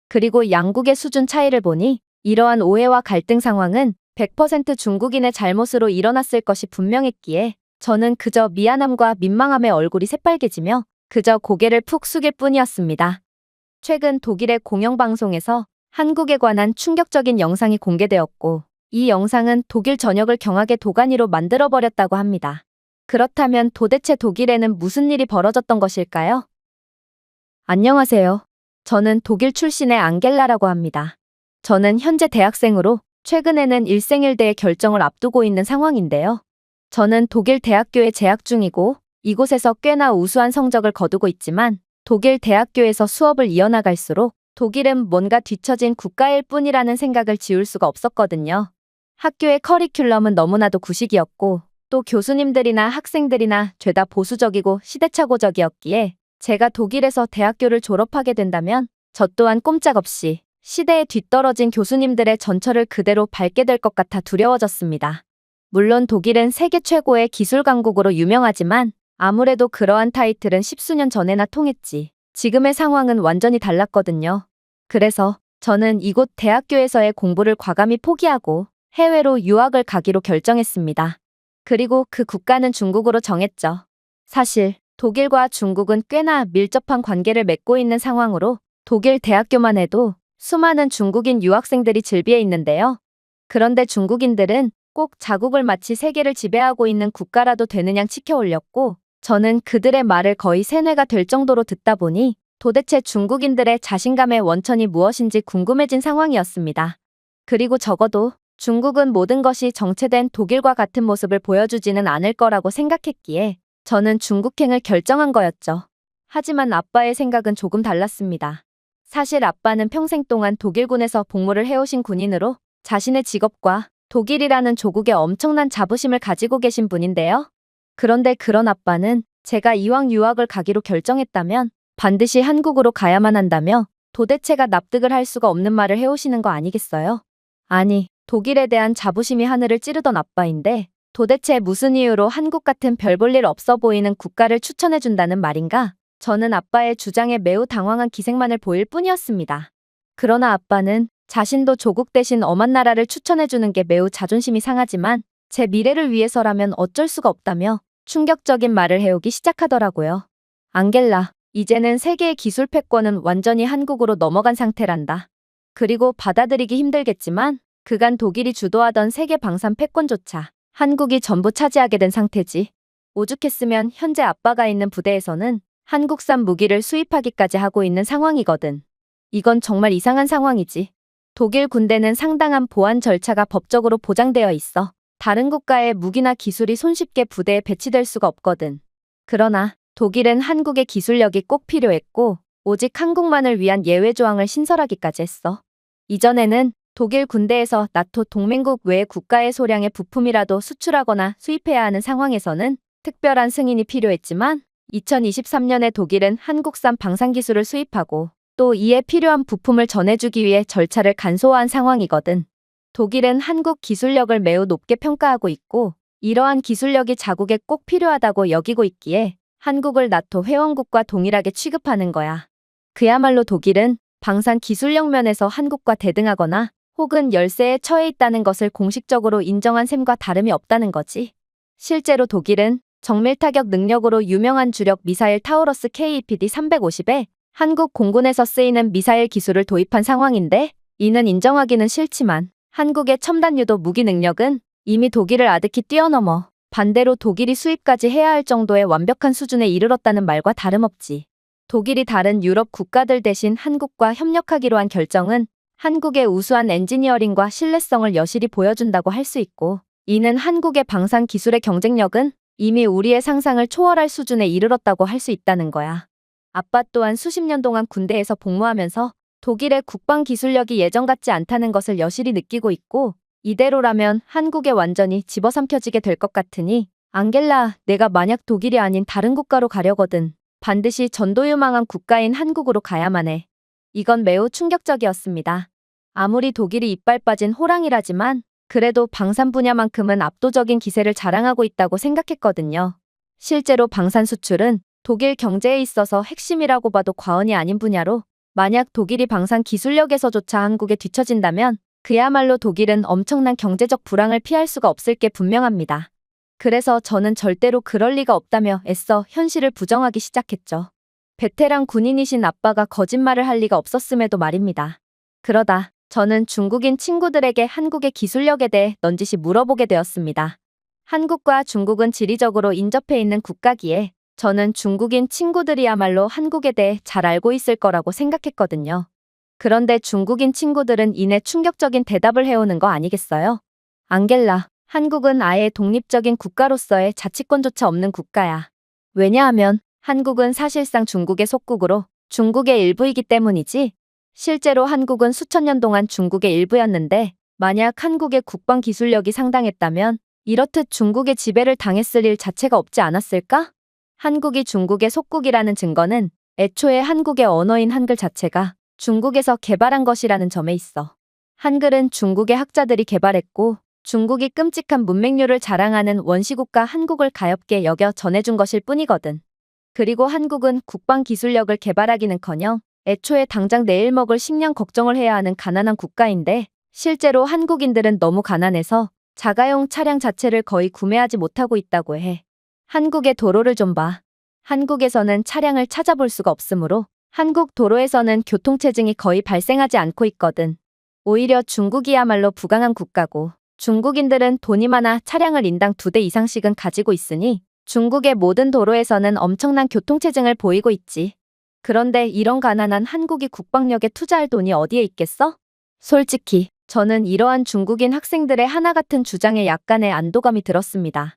그리고 양국의 수준 차이를 보니 이러한 오해와 갈등 상황은 100% 중국인의 잘못으로 일어났을 것이 분명했기에 저는 그저 미안함과 민망함에 얼굴이 새빨개지며 그저 고개를 푹 숙일 뿐이었습니다. 최근 독일의 공영방송에서 한국에 관한 충격적인 영상이 공개되었고 이 영상은 독일 전역을 경악의 도가니로 만들어버렸다고 합니다. 그렇다면 도대체 독일에는 무슨 일이 벌어졌던 것일까요? 안녕하세요. 저는 독일 출신의 앙겔라라고 합니다. 저는 현재 대학생으로 최근에는 일생일대의 결정을 앞두고 있는 상황인데요. 저는 독일 대학교에 재학 중이고 이곳에서 꽤나 우수한 성적을 거두고 있지만 독일 대학교에서 수업을 이어나갈수록 독일은 뭔가 뒤처진 국가일 뿐이라는 생각을 지울 수가 없었거든요. 학교의 커리큘럼은 너무나도 구식이었고 또 교수님들이나 학생들이나 죄다 보수적이고 시대착오적이었기에 제가 독일에서 대학교를 졸업하게 된다면 저 또한 꼼짝없이 시대에 뒤떨어진 교수님들의 전철을 그대로 밟게 될 것 같아 두려워졌습니다. 물론 독일은 세계 최고의 기술 강국으로 유명하지만 아무래도 그러한 타이틀은 십수년 전에나 통했지. 지금의 상황은 완전히 달랐거든요. 그래서 저는 이곳 대학교에서의 공부를 과감히 포기하고 해외로 유학을 가기로 결정했습니다. 그리고 그 국가는 중국으로 정했죠. 사실 독일과 중국은 꽤나 밀접한 관계를 맺고 있는 상황으로 독일 대학교만 해도 수많은 중국인 유학생들이 즐비해 있는데요. 그런데 중국인들은 꼭 자국을 마치 세계를 지배하고 있는 국가라도 되는 양 치켜올렸고 저는 그들의 말을 거의 세뇌가 될 정도로 듣다 보니 도대체 중국인들의 자신감의 원천이 무엇인지 궁금해진 상황이었습니다. 그리고 적어도 중국은 모든 것이 정체된 독일과 같은 모습을 보여주지는 않을 거라고 생각했기에 저는 중국행을 결정한 거였죠. 하지만 아빠의 생각은 조금 달랐습니다. 사실 아빠는 평생 동안 독일군에서 복무를 해오신 군인으로 자신의 직업과 독일이라는 조국에 엄청난 자부심을 가지고 계신 분인데요. 그런데 그런 아빠는 제가 이왕 유학을 가기로 결정했다면 반드시 한국으로 가야만 한다며 도대체가 납득을 할 수가 없는 말을 해오시는 거 아니겠어요? 아니, 독일에 대한 자부심이 하늘을 찌르던 아빠인데 도대체 무슨 이유로 한국 같은 별 볼 일 없어 보이는 국가를 추천해준다는 말인가? 저는 아빠의 주장에 매우 당황한 기색만을 보일 뿐이었습니다. 그러나 아빠는 자신도 조국 대신 엄한 나라를 추천해주는 게 매우 자존심이 상하지만 제 미래를 위해서라면 어쩔 수가 없다며 충격적인 말을 해오기 시작하더라고요. 앙겔라, 이제는 세계의 기술 패권은 완전히 한국으로 넘어간 상태란다. 그리고 받아들이기 힘들겠지만 그간 독일이 주도하던 세계 방산 패권조차 한국이 전부 차지하게 된 상태지. 오죽했으면 현재 아빠가 있는 부대에서는 한국산 무기를 수입하기까지 하고 있는 상황이거든. 이건 정말 이상한 상황이지. 독일 군대는 상당한 보안 절차가 법적으로 보장되어 있어 다른 국가의 무기나 기술이 손쉽게 부대에 배치될 수가 없거든. 그러나 독일은 한국의 기술력이 꼭 필요했고 오직 한국만을 위한 예외 조항을 신설하기까지 했어. 이전에는 독일 군대에서 나토 동맹국 외 국가의 소량의 부품이라도 수출하거나 수입해야 하는 상황에서는 특별한 승인이 필요했지만 2023년에 독일은 한국산 방산기술을 수입하고 또 이에 필요한 부품을 전해주기 위해 절차를 간소화한 상황이거든. 독일은 한국 기술력을 매우 높게 평가하고 있고 이러한 기술력이 자국에 꼭 필요하다고 여기고 있기에 한국을 나토 회원국과 동일하게 취급하는 거야. 그야말로 독일은 방산 기술력 면에서 한국과 대등하거나 혹은 열세에 처해 있다는 것을 공식적으로 인정한 셈과 다름이 없다는 거지. 실제로 독일은 정밀타격 능력으로 유명한 주력 미사일 타우러스 KEPD-350에 한국 공군에서 쓰이는 미사일 기술을 도입한 상황인데 이는 인정하기는 싫지만 한국의 첨단 유도 무기 능력은 이미 독일을 아득히 뛰어넘어 반대로 독일이 수입까지 해야 할 정도의 완벽한 수준에 이르렀다는 말과 다름없지. 독일이 다른 유럽 국가들 대신 한국과 협력하기로 한 결정은 한국의 우수한 엔지니어링과 신뢰성을 여실히 보여준다고 할 수 있고 이는 한국의 방산 기술의 경쟁력은 이미 우리의 상상을 초월할 수준에 이르렀다고 할 수 있다는 거야. 아빠 또한 수십 년 동안 군대에서 복무하면서 독일의 국방 기술력이 예전 같지 않다는 것을 여실히 느끼고 있고, 이대로라면 한국에 완전히 집어삼켜지게 될 것 같으니, 앙겔라, 내가 만약 독일이 아닌 다른 국가로 가려거든 반드시 전도유망한 국가인 한국으로 가야만 해. 이건 매우 충격적이었습니다. 아무리 독일이 이빨 빠진 호랑이라지만 그래도 방산 분야만큼은 압도적인 기세를 자랑하고 있다고 생각했거든요. 실제로 방산 수출은 독일 경제에 있어서 핵심이라고 봐도 과언이 아닌 분야로, 만약 독일이 방산 기술력에서조차 한국에 뒤처진다면 그야말로 독일은 엄청난 경제적 불황을 피할 수가 없을 게 분명합니다. 그래서 저는 절대로 그럴 리가 없다며 애써 현실을 부정하기 시작했죠. 베테랑 군인이신 아빠가 거짓말을 할 리가 없었음에도 말입니다. 그러다 저는 중국인 친구들에게 한국의 기술력에 대해 넌지시 물어보게 되었습니다. 한국과 중국은 지리적으로 인접해 있는 국가기에 저는 중국인 친구들이야말로 한국에 대해 잘 알고 있을 거라고 생각했거든요. 그런데 중국인 친구들은 이내 충격적인 대답을 해오는 거 아니겠어요? 앙겔라, 한국은 아예 독립적인 국가로서의 자치권조차 없는 국가야. 왜냐하면 한국은 사실상 중국의 속국으로 중국의 일부이기 때문이지. 실제로 한국은 수천 년 동안 중국의 일부였는데, 만약 한국의 국방 기술력이 상당했다면 이렇듯 중국의 지배를 당했을 일 자체가 없지 않았을까? 한국이 중국의 속국이라는 증거는 애초에 한국의 언어인 한글 자체가 중국에서 개발한 것이라는 점에 있어. 한글은 중국의 학자들이 개발했고, 중국이 끔찍한 문맹률을 자랑하는 원시국가 한국을 가엾게 여겨 전해준 것일 뿐이거든. 그리고 한국은 국방 기술력을 개발하기는커녕 애초에 당장 내일 먹을 식량 걱정을 해야 하는 가난한 국가인데, 실제로 한국인들은 너무 가난해서 자가용 차량 자체를 거의 구매하지 못하고 있다고 해. 한국의 도로를 좀 봐. 한국에서는 차량을 찾아볼 수가 없으므로 한국 도로에서는 교통체증이 거의 발생하지 않고 있거든. 오히려 중국이야말로 부강한 국가고, 중국인들은 돈이 많아 차량을 인당 2대 이상씩은 가지고 있으니 중국의 모든 도로에서는 엄청난 교통체증을 보이고 있지. 그런데 이런 가난한 한국이 국방력에 투자할 돈이 어디에 있겠어? 솔직히 저는 이러한 중국인 학생들의 하나같은 주장에 약간의 안도감이 들었습니다.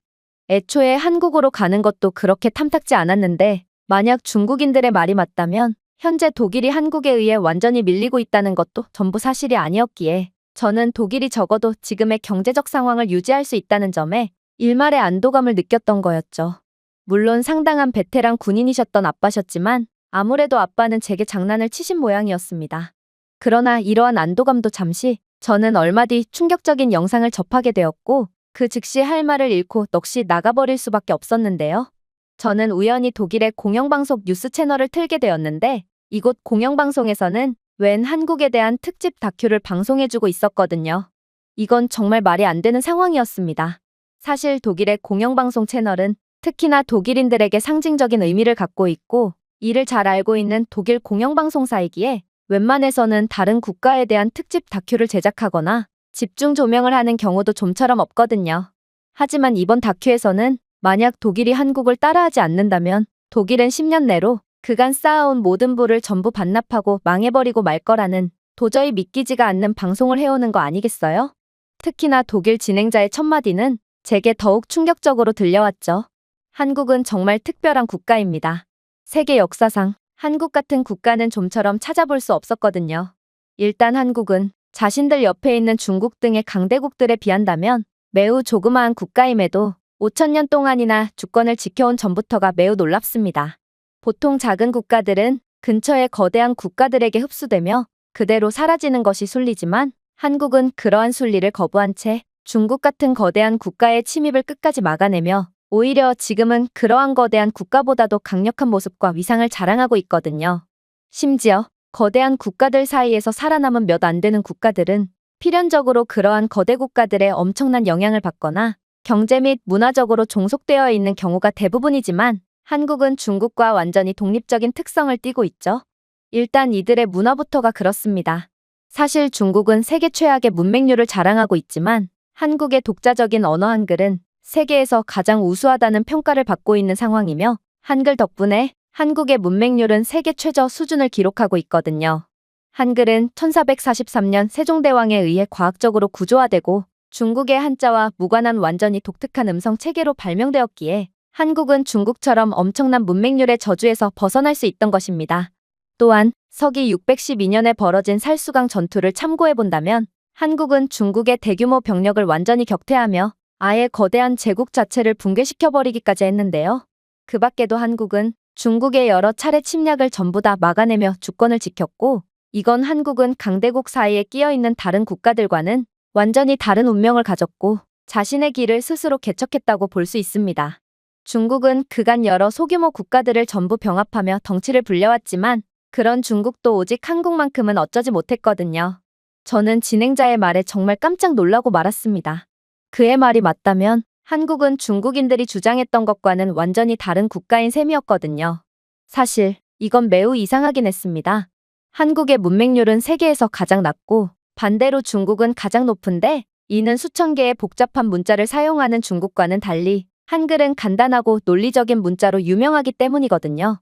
애초에 한국으로 가는 것도 그렇게 탐탁지 않았는데, 만약 중국인들의 말이 맞다면 현재 독일이 한국에 의해 완전히 밀리고 있다는 것도 전부 사실이 아니었기에 저는 독일이 적어도 지금의 경제적 상황을 유지할 수 있다는 점에 일말의 안도감을 느꼈던 거였죠. 물론 상당한 베테랑 군인이셨던 아빠셨지만 아무래도 아빠는 제게 장난을 치신 모양이었습니다. 그러나 이러한 안도감도 잠시, 저는 얼마 뒤 충격적인 영상을 접하게 되었고 그 즉시 할 말을 잃고 넋이 나가버릴 수밖에 없었는데요. 저는 우연히 독일의 공영방송 뉴스 채널을 틀게 되었는데, 이곳 공영방송에서는 웬 한국에 대한 특집 다큐를 방송해주고 있었거든요. 이건 정말 말이 안 되는 상황이었습니다. 사실 독일의 공영방송 채널은 특히나 독일인들에게 상징적인 의미를 갖고 있고, 이를 잘 알고 있는 독일 공영방송사이기에 웬만해서는 다른 국가에 대한 특집 다큐를 제작하거나 집중 조명을 하는 경우도 좀처럼 없거든요. 하지만 이번 다큐에서는 만약 독일이 한국을 따라하지 않는다면 독일은 10년 내로 그간 쌓아온 모든 부를 전부 반납하고 망해버리고 말 거라는 도저히 믿기지가 않는 방송을 해오는 거 아니겠어요? 특히나 독일 진행자의 첫마디는 제게 더욱 충격적으로 들려왔죠. 한국은 정말 특별한 국가입니다. 세계 역사상 한국 같은 국가는 좀처럼 찾아볼 수 없었거든요. 일단 한국은 자신들 옆에 있는 중국 등의 강대국들에 비한다면 매우 조그마한 국가임에도 5,000년 동안이나 주권을 지켜온 점부터가 매우 놀랍습니다. 보통 작은 국가들은 근처의 거대한 국가들에게 흡수되며 그대로 사라지는 것이 순리지만, 한국은 그러한 순리를 거부한 채 중국 같은 거대한 국가의 침입을 끝까지 막아내며 오히려 지금은 그러한 거대한 국가보다도 강력한 모습과 위상을 자랑하고 있거든요. 심지어 거대한 국가들 사이에서 살아남은 몇 안 되는 국가들은 필연적으로 그러한 거대 국가들의 엄청난 영향을 받거나 경제 및 문화적으로 종속되어 있는 경우가 대부분이지만, 한국은 중국과 완전히 독립적인 특성을 띠고 있죠. 일단 이들의 문화부터가 그렇습니다. 사실 중국은 세계 최악의 문맹률을 자랑하고 있지만 한국의 독자적인 언어 한글은 세계에서 가장 우수하다는 평가를 받고 있는 상황이며, 한글 덕분에 한국의 문맹률은 세계 최저 수준을 기록하고 있거든요. 한글은 1443년 세종대왕에 의해 과학적으로 구조화되고 중국의 한자와 무관한 완전히 독특한 음성 체계로 발명되었기에 한국은 중국처럼 엄청난 문맹률의 저주에서 벗어날 수 있던 것입니다. 또한 서기 612년에 벌어진 살수강 전투를 참고해 본다면 한국은 중국의 대규모 병력을 완전히 격퇴하며 아예 거대한 제국 자체를 붕괴시켜버리기까지 했는데요. 그 밖에도 한국은 중국의 여러 차례 침략을 전부 다 막아내며 주권을 지켰고, 이건 한국은 강대국 사이에 끼어있는 다른 국가들과는 완전히 다른 운명을 가졌고 자신의 길을 스스로 개척했다고 볼 수 있습니다. 중국은 그간 여러 소규모 국가들을 전부 병합하며 덩치를 불려왔지만 그런 중국도 오직 한국만큼은 어쩌지 못했거든요. 저는 진행자의 말에 정말 깜짝 놀라고 말았습니다. 그의 말이 맞다면 한국은 중국인들이 주장했던 것과는 완전히 다른 국가인 셈이었거든요. 사실 이건 매우 이상하긴 했습니다. 한국의 문맹률은 세계에서 가장 낮고 반대로 중국은 가장 높은데, 이는 수천 개의 복잡한 문자를 사용하는 중국과는 달리 한글은 간단하고 논리적인 문자로 유명하기 때문이거든요.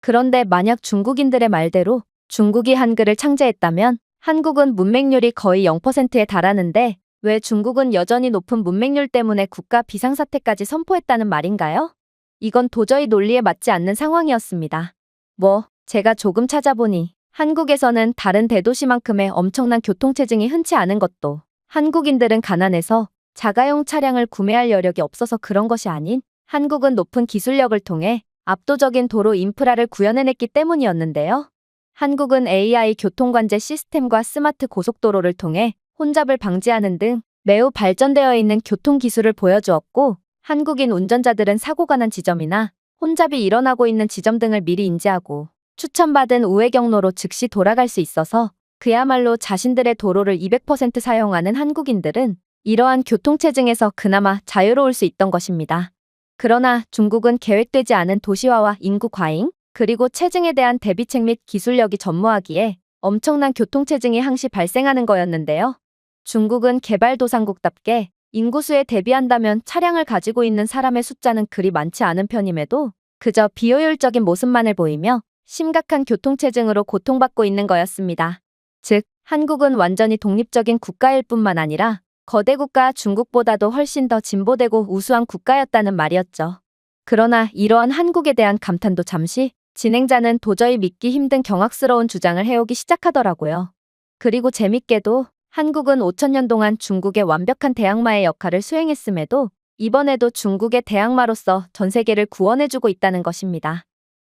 그런데 만약 중국인들의 말대로 중국이 한글을 창제했다면 한국은 문맹률이 거의 0%에 달하는데 왜 중국은 여전히 높은 문맹률 때문에 국가 비상사태까지 선포했다는 말인가요? 이건 도저히 논리에 맞지 않는 상황이었습니다. 제가 조금 찾아보니 한국에서는 다른 대도시만큼의 엄청난 교통체증이 흔치 않은 것도 한국인들은 가난해서 자가용 차량을 구매할 여력이 없어서 그런 것이 아닌 한국은 높은 기술력을 통해 압도적인 도로 인프라를 구현해냈기 때문이었는데요. 한국은 AI 교통관제 시스템과 스마트 고속도로를 통해 혼잡을 방지하는 등 매우 발전되어 있는 교통기술을 보여주었고, 한국인 운전자들은 사고가 난 지점이나 혼잡이 일어나고 있는 지점 등을 미리 인지하고 추천받은 우회 경로로 즉시 돌아갈 수 있어서 그야말로 자신들의 도로를 200% 사용하는 한국인들은 이러한 교통체증에서 그나마 자유로울 수 있던 것입니다. 그러나 중국은 계획되지 않은 도시화와 인구 과잉, 그리고 체증에 대한 대비책 및 기술력이 전무하기에 엄청난 교통체증이 항시 발생하는 거였는데요. 중국은 개발도상국답게 인구수에 대비한다면 차량을 가지고 있는 사람의 숫자는 그리 많지 않은 편임에도 그저 비효율적인 모습만을 보이며 심각한 교통체증으로 고통받고 있는 거였습니다. 즉, 한국은 완전히 독립적인 국가일 뿐만 아니라 거대 국가 중국보다도 훨씬 더 진보되고 우수한 국가였다는 말이었죠. 그러나 이러한 한국에 대한 감탄도 잠시, 진행자는 도저히 믿기 힘든 경악스러운 주장을 해오기 시작하더라고요. 그리고 재밌게도 한국은 5천년 동안 중국의 완벽한 대항마의 역할을 수행했음에도 이번에도 중국의 대항마로서 전 세계를 구원해주고 있다는 것입니다.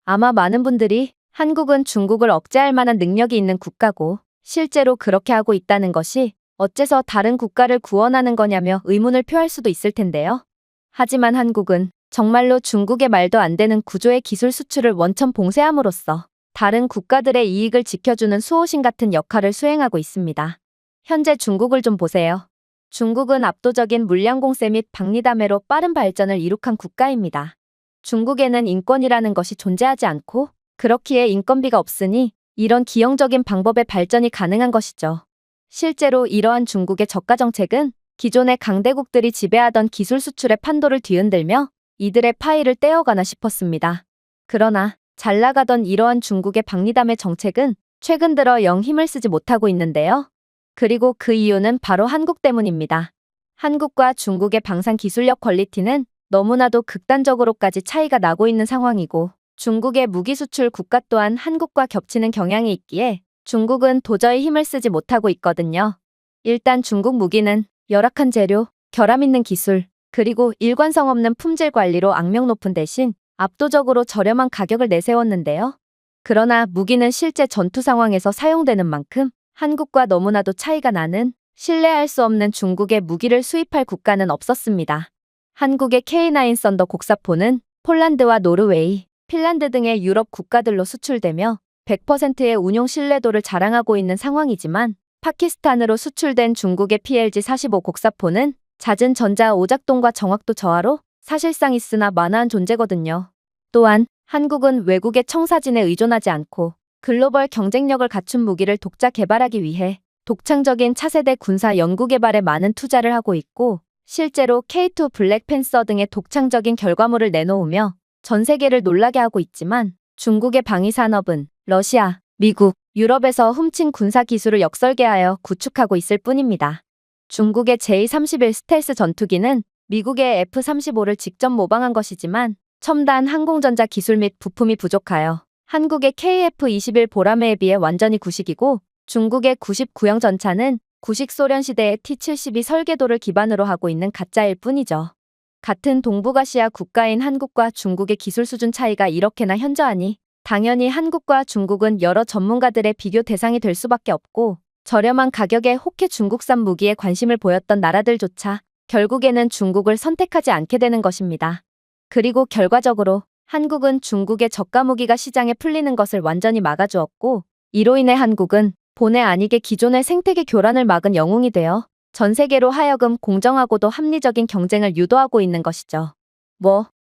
아마 많은 분들이 한국은 중국을 억제할 만한 능력이 있는 국가고 실제로 그렇게 하고 있다는 것이 어째서 다른 국가를 구원하는 거냐며 의문을 표할 수도 있을 텐데요. 하지만 한국은 정말로 중국의 말도 안 되는 구조의 기술 수출을 원천 봉쇄함으로써 다른 국가들의 이익을 지켜주는 수호신 같은 역할을 수행하고 있습니다. 현재 중국을 좀 보세요. 중국은 압도적인 물량 공세 및 박리담회로 빠른 발전을 이룩한 국가입니다. 중국에는 인권이라는 것이 존재하지 않고 그렇기에 인건비가 없으니 이런 기형적인 방법의 발전이 가능한 것이죠. 실제로 이러한 중국의 저가 정책은 기존의 강대국들이 지배하던 기술 수출의 판도를 뒤흔들며 이들의 파이를 떼어가나 싶었습니다. 그러나 잘 나가던 이러한 중국의 박리담회 정책은 최근 들어 영 힘을 쓰지 못하고 있는데요. 그리고 그 이유는 바로 한국 때문입니다. 한국과 중국의 방산 기술력 퀄리티는 너무나도 극단적으로까지 차이가 나고 있는 상황이고, 중국의 무기 수출 국가 또한 한국과 겹치는 경향이 있기에 중국은 도저히 힘을 쓰지 못하고 있거든요. 일단 중국 무기는 열악한 재료, 결함 있는 기술, 그리고 일관성 없는 품질 관리로 악명 높은 대신 압도적으로 저렴한 가격을 내세웠는데요. 그러나 무기는 실제 전투 상황에서 사용되는 만큼 한국과 너무나도 차이가 나는, 신뢰할 수 없는 중국의 무기를 수입할 국가는 없었습니다. 한국의 K9 썬더 곡사포는 폴란드와 노르웨이, 핀란드 등의 유럽 국가들로 수출되며 100%의 운용 신뢰도를 자랑하고 있는 상황이지만, 파키스탄으로 수출된 중국의 PLG-45 곡사포는 잦은 전자 오작동과 정확도 저하로 사실상 있으나 만화한 존재거든요. 또한 한국은 외국의 청사진에 의존하지 않고 글로벌 경쟁력을 갖춘 무기를 독자 개발하기 위해 독창적인 차세대 군사 연구개발에 많은 투자를 하고 있고, 실제로 K2 블랙팬서 등의 독창적인 결과물을 내놓으며 전 세계를 놀라게 하고 있지만, 중국의 방위산업은 러시아, 미국, 유럽에서 훔친 군사 기술을 역설계하여 구축하고 있을 뿐입니다. 중국의 J-31 스텔스 전투기는 미국의 F-35를 직접 모방한 것이지만 첨단 항공전자 기술 및 부품이 부족하여 한국의 KF-21 보라매에 비해 완전히 구식이고 중국의 99형 전차는 구식 소련 시대의 T-72 설계도를 기반으로 하고 있는 가짜일 뿐이죠. 같은 동북아시아 국가인 한국과 중국의 기술 수준 차이가 이렇게나 현저하니 당연히 한국과 중국은 여러 전문가들의 비교 대상이 될 수밖에 없고 저렴한 가격에 혹해 중국산 무기에 관심을 보였던 나라들조차 결국에는 중국을 선택하지 않게 되는 것입니다. 그리고 결과적으로 한국은 중국의 저가 무기가 시장에 풀리는 것을 완전히 막아주었고 이로 인해 한국은 본의 아니게 기존의 생태계 교란을 막은 영웅이 되어 전 세계로 하여금 공정하고도 합리적인 경쟁을 유도하고 있는 것이죠.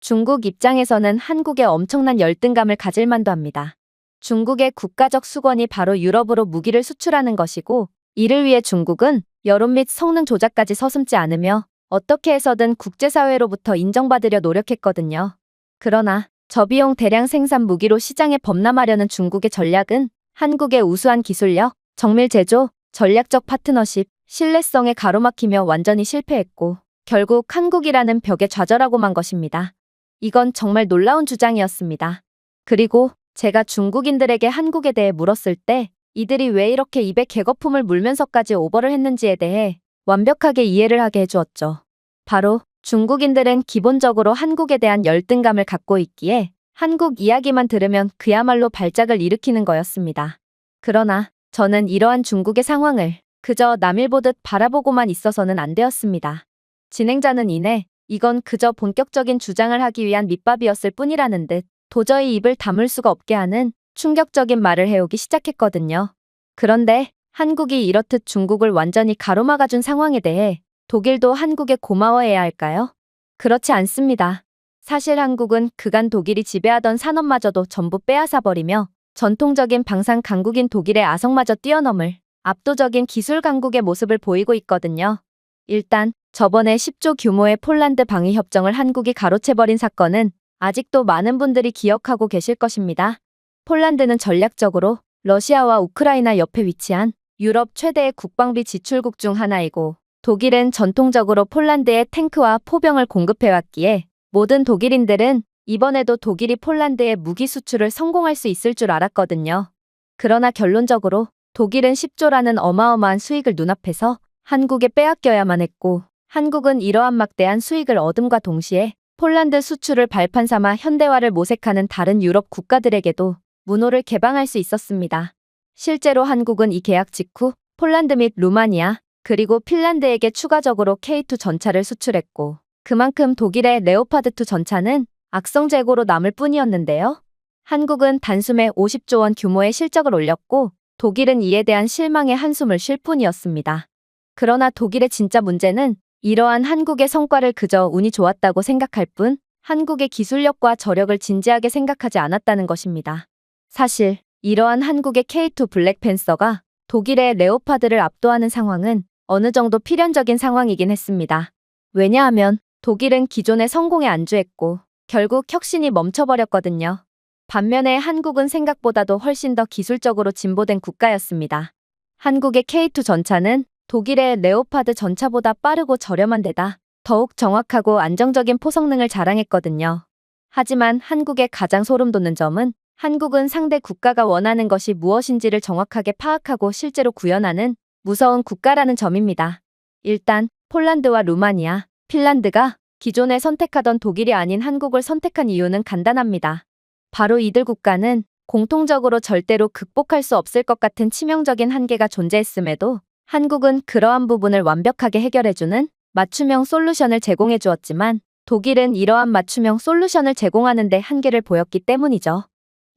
중국 입장에서는 한국에 엄청난 열등감을 가질 만도 합니다. 중국의 국가적 수건이 바로 유럽으로 무기를 수출하는 것이고 이를 위해 중국은 여론 및 성능 조작까지 서슴지 않으며 어떻게 해서든 국제사회로부터 인정받으려 노력했거든요. 그러나 저비용 대량 생산 무기로 시장에 범람하려는 중국의 전략은 한국의 우수한 기술력, 정밀 제조, 전략적 파트너십, 신뢰성에 가로막히며 완전히 실패했고 결국 한국이라는 벽에 좌절하고 만 것입니다. 이건 정말 놀라운 주장이었습니다. 그리고 제가 중국인들에게 한국에 대해 물었을 때 이들이 왜 이렇게 입에 개거품을 물면서까지 오버를 했는지에 대해 완벽하게 이해를 하게 해주었죠. 바로 중국인들은 기본적으로 한국에 대한 열등감을 갖고 있기에 한국 이야기만 들으면 그야말로 발작을 일으키는 거였습니다. 그러나 저는 이러한 중국의 상황을 그저 남일 보듯 바라보고만 있어서는 안 되었습니다. 진행자는 이내 이건 그저 본격적인 주장을 하기 위한 밑밥이었을 뿐이라는 듯 도저히 입을 다물 수가 없게 하는 충격적인 말을 해오기 시작했거든요. 그런데 한국이 이렇듯 중국을 완전히 가로막아준 상황에 대해 독일도 한국에 고마워해야 할까요? 그렇지 않습니다. 사실 한국은 그간 독일이 지배하던 산업마저도 전부 빼앗아버리며 전통적인 방산 강국인 독일의 아성마저 뛰어넘을 압도적인 기술 강국의 모습을 보이고 있거든요. 일단 저번에 10조 규모의 폴란드 방위 협정을 한국이 가로채버린 사건은 아직도 많은 분들이 기억하고 계실 것입니다. 폴란드는 전략적으로 러시아와 우크라이나 옆에 위치한 유럽 최대의 국방비 지출국 중 하나이고 독일은 전통적으로 폴란드에 탱크와 포병을 공급해왔기에 모든 독일인들은 이번에도 독일이 폴란드에 무기 수출을 성공할 수 있을 줄 알았거든요. 그러나 결론적으로 독일은 10조라는 어마어마한 수익을 눈앞에서 한국에 빼앗겨야만 했고 한국은 이러한 막대한 수익을 얻음과 동시에 폴란드 수출을 발판 삼아 현대화를 모색하는 다른 유럽 국가들에게도 문호를 개방할 수 있었습니다. 실제로 한국은 이 계약 직후 폴란드 및 루마니아 그리고 핀란드에게 추가적으로 K2 전차를 수출했고 그만큼 독일의 레오파드2 전차는 악성 재고로 남을 뿐이었는데요. 한국은 단숨에 50조 원 규모의 실적을 올렸고 독일은 이에 대한 실망의 한숨을 쉴 뿐이었습니다. 그러나 독일의 진짜 문제는 이러한 한국의 성과를 그저 운이 좋았다고 생각할 뿐 한국의 기술력과 저력을 진지하게 생각하지 않았다는 것입니다. 사실 이러한 한국의 K2 블랙팬서가 독일의 레오파드를 압도하는 상황은 어느 정도 필연적인 상황이긴 했습니다. 왜냐하면 독일은 기존의 성공에 안주했고 결국 혁신이 멈춰버렸거든요. 반면에 한국은 생각보다도 훨씬 더 기술적으로 진보된 국가였습니다. 한국의 K2 전차는 독일의 레오파드 전차보다 빠르고 저렴한 데다 더욱 정확하고 안정적인 포성능을 자랑했거든요. 하지만 한국의 가장 소름 돋는 점은 한국은 상대 국가가 원하는 것이 무엇인지를 정확하게 파악하고 실제로 구현하는 무서운 국가라는 점입니다. 일단 폴란드와 루마니아, 핀란드가 기존에 선택하던 독일이 아닌 한국을 선택한 이유는 간단합니다. 바로 이들 국가는 공통적으로 절대로 극복할 수 없을 것 같은 치명적인 한계가 존재했음에도 한국은 그러한 부분을 완벽하게 해결해주는 맞춤형 솔루션을 제공해 주었지만 독일은 이러한 맞춤형 솔루션을 제공하는 데 한계를 보였기 때문이죠.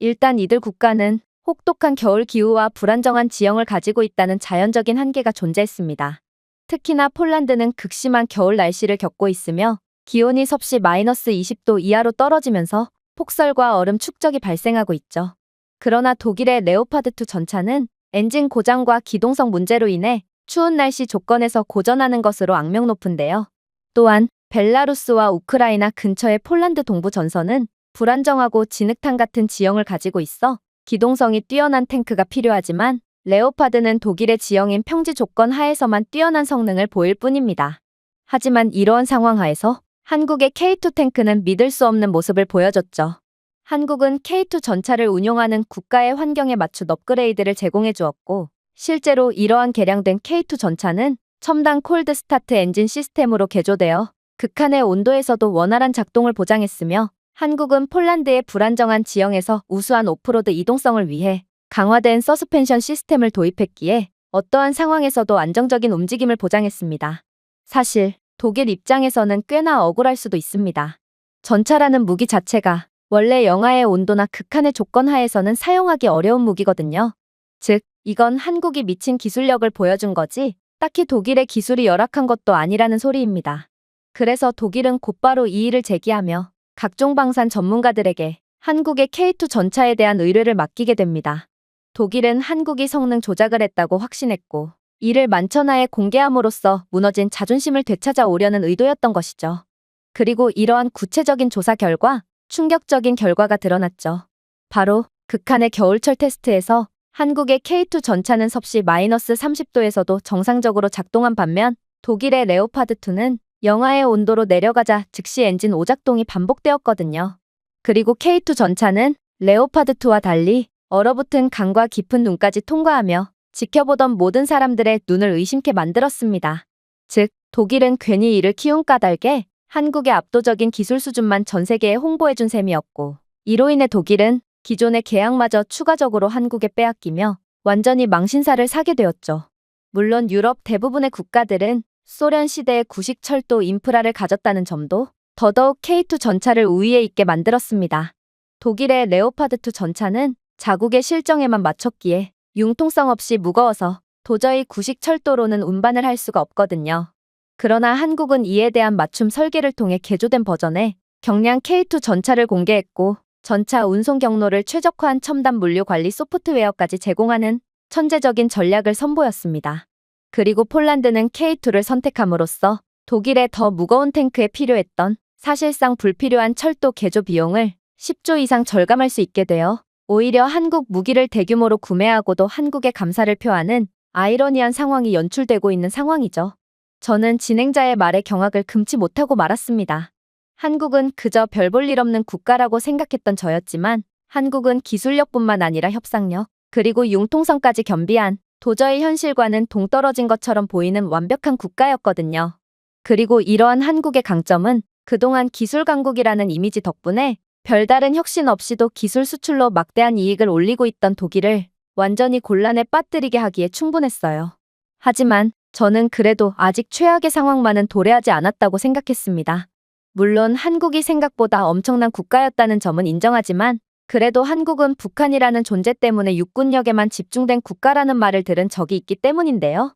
일단 이들 국가는 혹독한 겨울 기후와 불안정한 지형을 가지고 있다는 자연적인 한계가 존재했습니다. 특히나 폴란드는 극심한 겨울 날씨를 겪고 있으며 기온이 섭씨 마이너스 20도 이하로 떨어지면서 폭설과 얼음 축적이 발생하고 있죠. 그러나 독일의 레오파드2 전차는 엔진 고장과 기동성 문제로 인해 추운 날씨 조건에서 고전하는 것으로 악명 높은데요. 또한 벨라루스와 우크라이나 근처의 폴란드 동부 전선은 불안정하고 진흙탕 같은 지형을 가지고 있어 기동성이 뛰어난 탱크가 필요하지만 레오파드는 독일의 지형인 평지 조건 하에서만 뛰어난 성능을 보일 뿐입니다. 하지만 이러한 상황 하에서 한국의 K2 탱크는 믿을 수 없는 모습을 보여줬죠. 한국은 K2 전차를 운용하는 국가의 환경에 맞춘 업그레이드를 제공해 주었고, 실제로 이러한 개량된 K2 전차는 첨단 콜드 스타트 엔진 시스템으로 개조되어 극한의 온도에서도 원활한 작동을 보장했으며, 한국은 폴란드의 불안정한 지형에서 우수한 오프로드 이동성을 위해 강화된 서스펜션 시스템을 도입했기에 어떠한 상황에서도 안정적인 움직임을 보장했습니다. 사실 독일 입장에서는 꽤나 억울할 수도 있습니다. 전차라는 무기 자체가 원래 영하의 온도나 극한의 조건 하에서는 사용하기 어려운 무기거든요. 즉, 이건 한국이 미친 기술력을 보여준 거지 딱히 독일의 기술이 열악한 것도 아니라는 소리입니다. 그래서 독일은 곧바로 이의를 제기하며 각종 방산 전문가들에게 한국의 K2 전차에 대한 의뢰를 맡기게 됩니다. 독일은 한국이 성능 조작을 했다고 확신했고, 이를 만천하에 공개함으로써 무너진 자존심을 되찾아오려는 의도였던 것이죠. 그리고 이러한 구체적인 조사 결과 충격적인 결과가 드러났죠. 바로 극한의 겨울철 테스트에서 한국의 K2 전차는 섭씨 -30도에서도 정상적으로 작동한 반면 독일의 레오파드2는 영하의 온도로 내려가자 즉시 엔진 오작동이 반복되었거든요. 그리고 K2 전차는 레오파드2와 달리 얼어붙은 강과 깊은 눈까지 통과하며 지켜보던 모든 사람들의 눈을 의심케 만들었습니다. 즉, 독일은 괜히 이를 키운 까닭에 한국의 압도적인 기술 수준만 전 세계에 홍보해준 셈이었고, 이로 인해 독일은 기존의 계약마저 추가적으로 한국에 빼앗기며 완전히 망신살을 사게 되었죠. 물론 유럽 대부분의 국가들은 소련 시대의 구식 철도 인프라를 가졌다는 점도 더더욱 K2 전차를 우위에 있게 만들었습니다. 독일의 레오파드2 전차는 자국의 실정에만 맞췄기에 융통성 없이 무거워서 도저히 구식 철도로는 운반을 할 수가 없거든요. 그러나 한국은 이에 대한 맞춤 설계를 통해 개조된 버전의 경량 K2 전차를 공개했고, 전차 운송 경로를 최적화한 첨단 물류 관리 소프트웨어까지 제공하는 천재적인 전략을 선보였습니다. 그리고 폴란드는 K2를 선택함으로써 독일의 더 무거운 탱크에 필요했던 사실상 불필요한 철도 개조 비용을 10조 이상 절감할 수 있게 되어 오히려 한국 무기를 대규모로 구매하고도 한국에 감사를 표하는 아이러니한 상황이 연출되고 있는 상황이죠. 저는 진행자의 말에 경악을 금치 못하고 말았습니다. 한국은 그저 별 볼 일 없는 국가라고 생각했던 저였지만 한국은 기술력뿐만 아니라 협상력, 그리고 융통성까지 겸비한 도저히 현실과는 동떨어진 것처럼 보이는 완벽한 국가였거든요. 그리고 이러한 한국의 강점은 그동안 기술 강국이라는 이미지 덕분에 별다른 혁신 없이도 기술 수출로 막대한 이익을 올리고 있던 독일을 완전히 곤란에 빠뜨리게 하기에 충분했어요. 하지만 저는 그래도 아직 최악의 상황만은 도래하지 않았다고 생각했습니다. 물론 한국이 생각보다 엄청난 국가였다는 점은 인정하지만 그래도 한국은 북한이라는 존재 때문에 육군력에만 집중된 국가라는 말을 들은 적이 있기 때문인데요.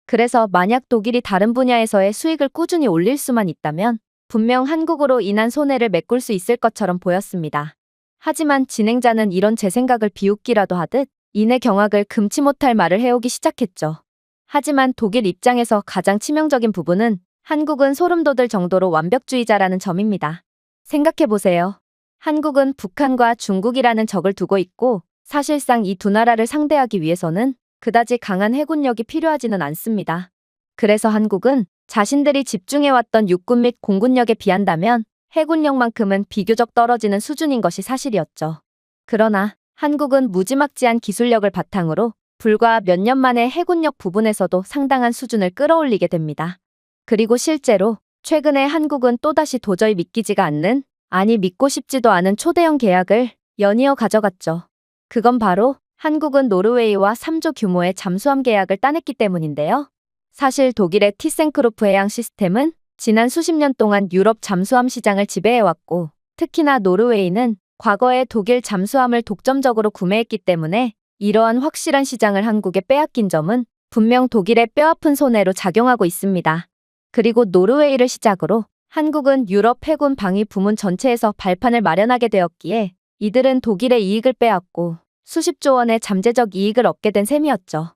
그래서 만약 독일이 다른 분야에서의 수익을 꾸준히 올릴 수만 있다면 분명 한국으로 인한 손해를 메꿀 수 있을 것처럼 보였습니다. 하지만 진행자는 이런 제 생각을 비웃기라도 하듯 이내 경악을 금치 못할 말을 해오기 시작했죠. 하지만 독일 입장에서 가장 치명적인 부분은 한국은 소름 돋을 정도로 완벽주의자라는 점입니다. 생각해보세요. 한국은 북한과 중국이라는 적을 두고 있고 사실상 이 두 나라를 상대하기 위해서는 그다지 강한 해군력이 필요하지는 않습니다. 그래서 한국은 자신들이 집중해왔던 육군 및 공군력에 비한다면 해군력만큼은 비교적 떨어지는 수준인 것이 사실이었죠. 그러나 한국은 무지막지한 기술력을 바탕으로 불과 몇 년 만에 해군력 부분에서도 상당한 수준을 끌어올리게 됩니다. 그리고 실제로 최근에 한국은 또다시 도저히 믿기지가 않는, 아니 믿고 싶지도 않은 초대형 계약을 연이어 가져갔죠. 그건 바로 한국은 노르웨이와 3조 규모의 잠수함 계약을 따냈기 때문인데요. 사실 독일의 티센크로프 해양 시스템은 지난 수십 년 동안 유럽 잠수함 시장을 지배해왔고, 특히나 노르웨이는 과거에 독일 잠수함을 독점적으로 구매했기 때문에 이러한 확실한 시장을 한국에 빼앗긴 점은 분명 독일의 뼈아픈 손해로 작용하고 있습니다. 그리고 노르웨이를 시작으로 한국은 유럽 해군 방위 부문 전체에서 발판을 마련하게 되었기에 이들은 독일의 이익을 빼앗고 수십조 원의 잠재적 이익을 얻게 된 셈이었죠.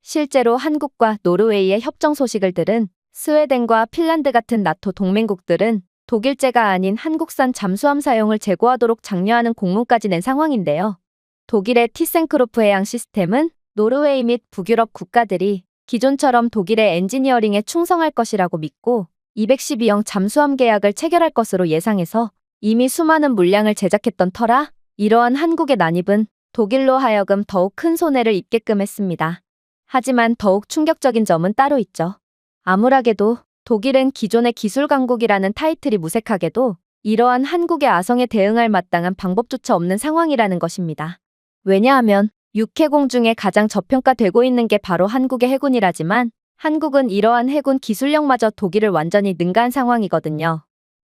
실제로 한국과 노르웨이의 협정 소식을 들은 스웨덴과 핀란드 같은 나토 동맹국들은 독일제가 아닌 한국산 잠수함 사용을 재고하도록 장려하는 공문까지 낸 상황인데요. 독일의 티센크로프 해양 시스템은 노르웨이 및 북유럽 국가들이 기존처럼 독일의 엔지니어링에 충성할 것이라고 믿고 212형 잠수함 계약을 체결할 것으로 예상해서 이미 수많은 물량을 제작했던 터라 이러한 한국의 난입은 독일로 하여금 더욱 큰 손해를 입게끔 했습니다. 하지만 더욱 충격적인 점은 따로 있죠. 암울하게도 독일은 기존의 기술 강국이라는 타이틀이 무색하게도 이러한 한국의 아성에 대응할 마땅한 방법조차 없는 상황이라는 것입니다. 왜냐하면 육해공 중에 가장 저평가되고 있는 게 바로 한국의 해군이라지만 한국은 이러한 해군 기술력마저 독일을 완전히 능가한 상황이거든요.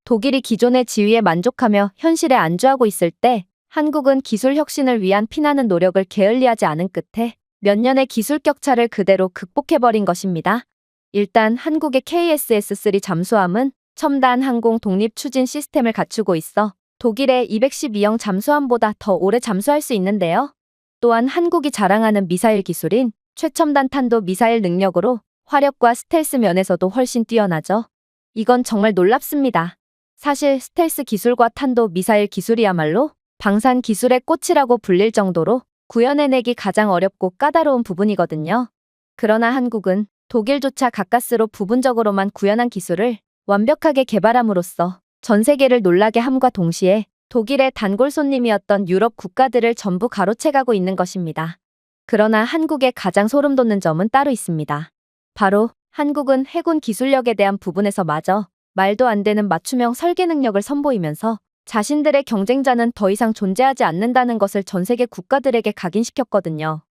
독일이 기존의 지위에 만족하며 현실에 안주하고 있을 때 한국은 기술 혁신을 위한 피나는 노력을 게을리하지 않은 끝에 몇 년의 기술 격차를 그대로 극복해버린 것입니다. 일단 한국의 KSS-3 잠수함은 첨단 항공 독립 추진 시스템을 갖추고 있어 독일의 212형 잠수함보다 더 오래 잠수할 수 있는데요. 또한 한국이 자랑하는 미사일 기술인 최첨단 탄도 미사일 능력으로 화력과 스텔스 면에서도 훨씬 뛰어나죠. 이건 정말 놀랍습니다. 사실 스텔스 기술과 탄도 미사일 기술이야말로 방산 기술의 꽃이라고 불릴 정도로 구현해내기 가장 어렵고 까다로운 부분이거든요. 그러나 한국은 독일조차 가까스로 부분적으로만 구현한 기술을 완벽하게 개발함으로써 전 세계를 놀라게 함과 동시에 독일의 단골 손님이었던 유럽 국가들을 전부 가로채가고 있는 것입니다. 그러나 한국의 가장 소름 돋는 점은 따로 있습니다. 바로 한국은 해군 기술력에 대한 부분에서마저 말도 안 되는 맞춤형 설계 능력을 선보이면서 자신들의 경쟁자는 더 이상 존재하지 않는다는 것을 전 세계 국가들에게 각인시켰거든요.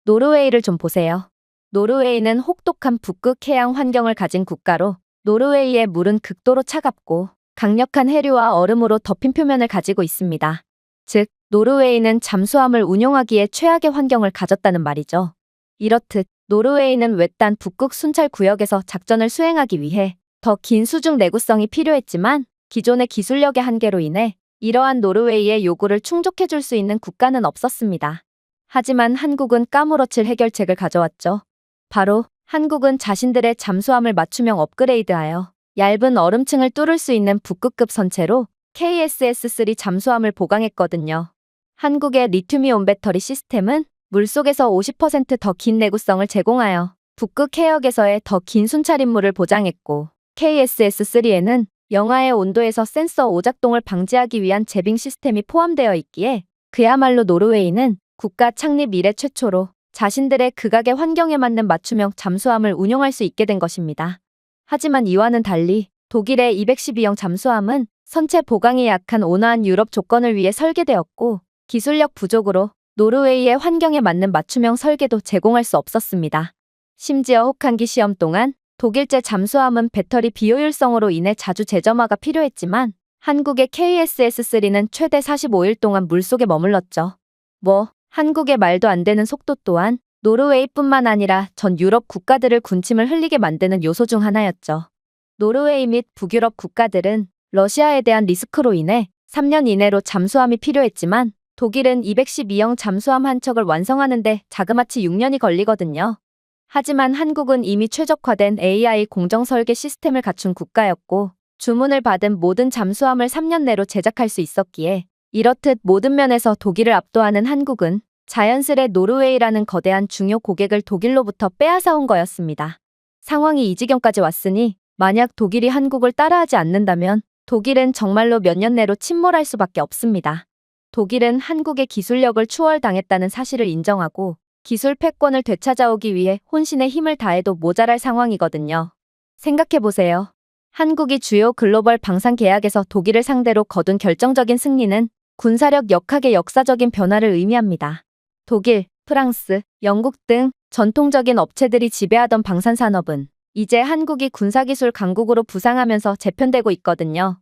노르웨이를 좀 보세요. 노르웨이는 혹독한 북극 해양 환경을 가진 국가로 노르웨이의 물은 극도로 차갑고 강력한 해류와 얼음으로 덮인 표면을 가지고 있습니다. 즉, 노르웨이는 잠수함을 운용하기에 최악의 환경을 가졌다는 말이죠. 이렇듯 노르웨이는 외딴 북극 순찰 구역에서 작전을 수행하기 위해 더 긴 수중 내구성이 필요했지만 기존의 기술력의 한계로 인해 이러한 노르웨이의 요구를 충족해줄 수 있는 국가는 없었습니다. 하지만 한국은 까무러칠 해결책을 가져왔죠. 바로 한국은 자신들의 잠수함을 맞춤형 업그레이드하여 얇은 얼음층을 뚫을 수 있는 북극급 선체로 KSS-3 잠수함을 보강했거든요. 한국의 리튬이온 배터리 시스템은 물속에서 50% 더 긴 내구성을 제공하여 북극 해역에서의 더 긴 순찰 임무를 보장했고 KSS-3에는 영하의 온도에서 센서 오작동을 방지하기 위한 제빙 시스템이 포함되어 있기에 그야말로 노르웨이는 국가 창립 이래 최초로 자신들의 극악의 환경에 맞는 맞춤형 잠수함을 운용할 수 있게 된 것입니다. 하지만 이와는 달리 독일의 212형 잠수함은 선체 보강이 약한 온화한 유럽 조건을 위해 설계되었고 기술력 부족으로 노르웨이의 환경에 맞는 맞춤형 설계도 제공할 수 없었습니다. 심지어 혹한기 시험 동안 독일제 잠수함은 배터리 비효율성으로 인해 자주 재점화가 필요했지만 한국의 KSS-3는 최대 45일 동안 물속에 머물렀죠. 한국의 말도 안 되는 속도 또한 노르웨이뿐만 아니라 전 유럽 국가들을 군침을 흘리게 만드는 요소 중 하나였죠. 노르웨이 및 북유럽 국가들은 러시아에 대한 리스크로 인해 3년 이내로 잠수함이 필요했지만 독일은 212형 잠수함 한 척을 완성하는데 자그마치 6년이 걸리거든요. 하지만 한국은 이미 최적화된 AI 공정 설계 시스템을 갖춘 국가였고 주문을 받은 모든 잠수함을 3년 내로 제작할 수 있었기에 이렇듯 모든 면에서 독일을 압도하는 한국은 자연스레 노르웨이라는 거대한 중요 고객을 독일로부터 빼앗아온 거였습니다. 상황이 이 지경까지 왔으니 만약 독일이 한국을 따라하지 않는다면 독일은 정말로 몇 년 내로 침몰할 수밖에 없습니다. 독일은 한국의 기술력을 추월당했다는 사실을 인정하고 기술 패권을 되찾아오기 위해 혼신의 힘을 다해도 모자랄 상황이거든요. 생각해보세요. 한국이 주요 글로벌 방산 계약에서 독일을 상대로 거둔 결정적인 승리는 군사력 역학의 역사적인 변화를 의미합니다. 독일, 프랑스, 영국 등 전통적인 업체들이 지배하던 방산 산업은 이제 한국이 군사기술 강국으로 부상하면서 재편되고 있거든요.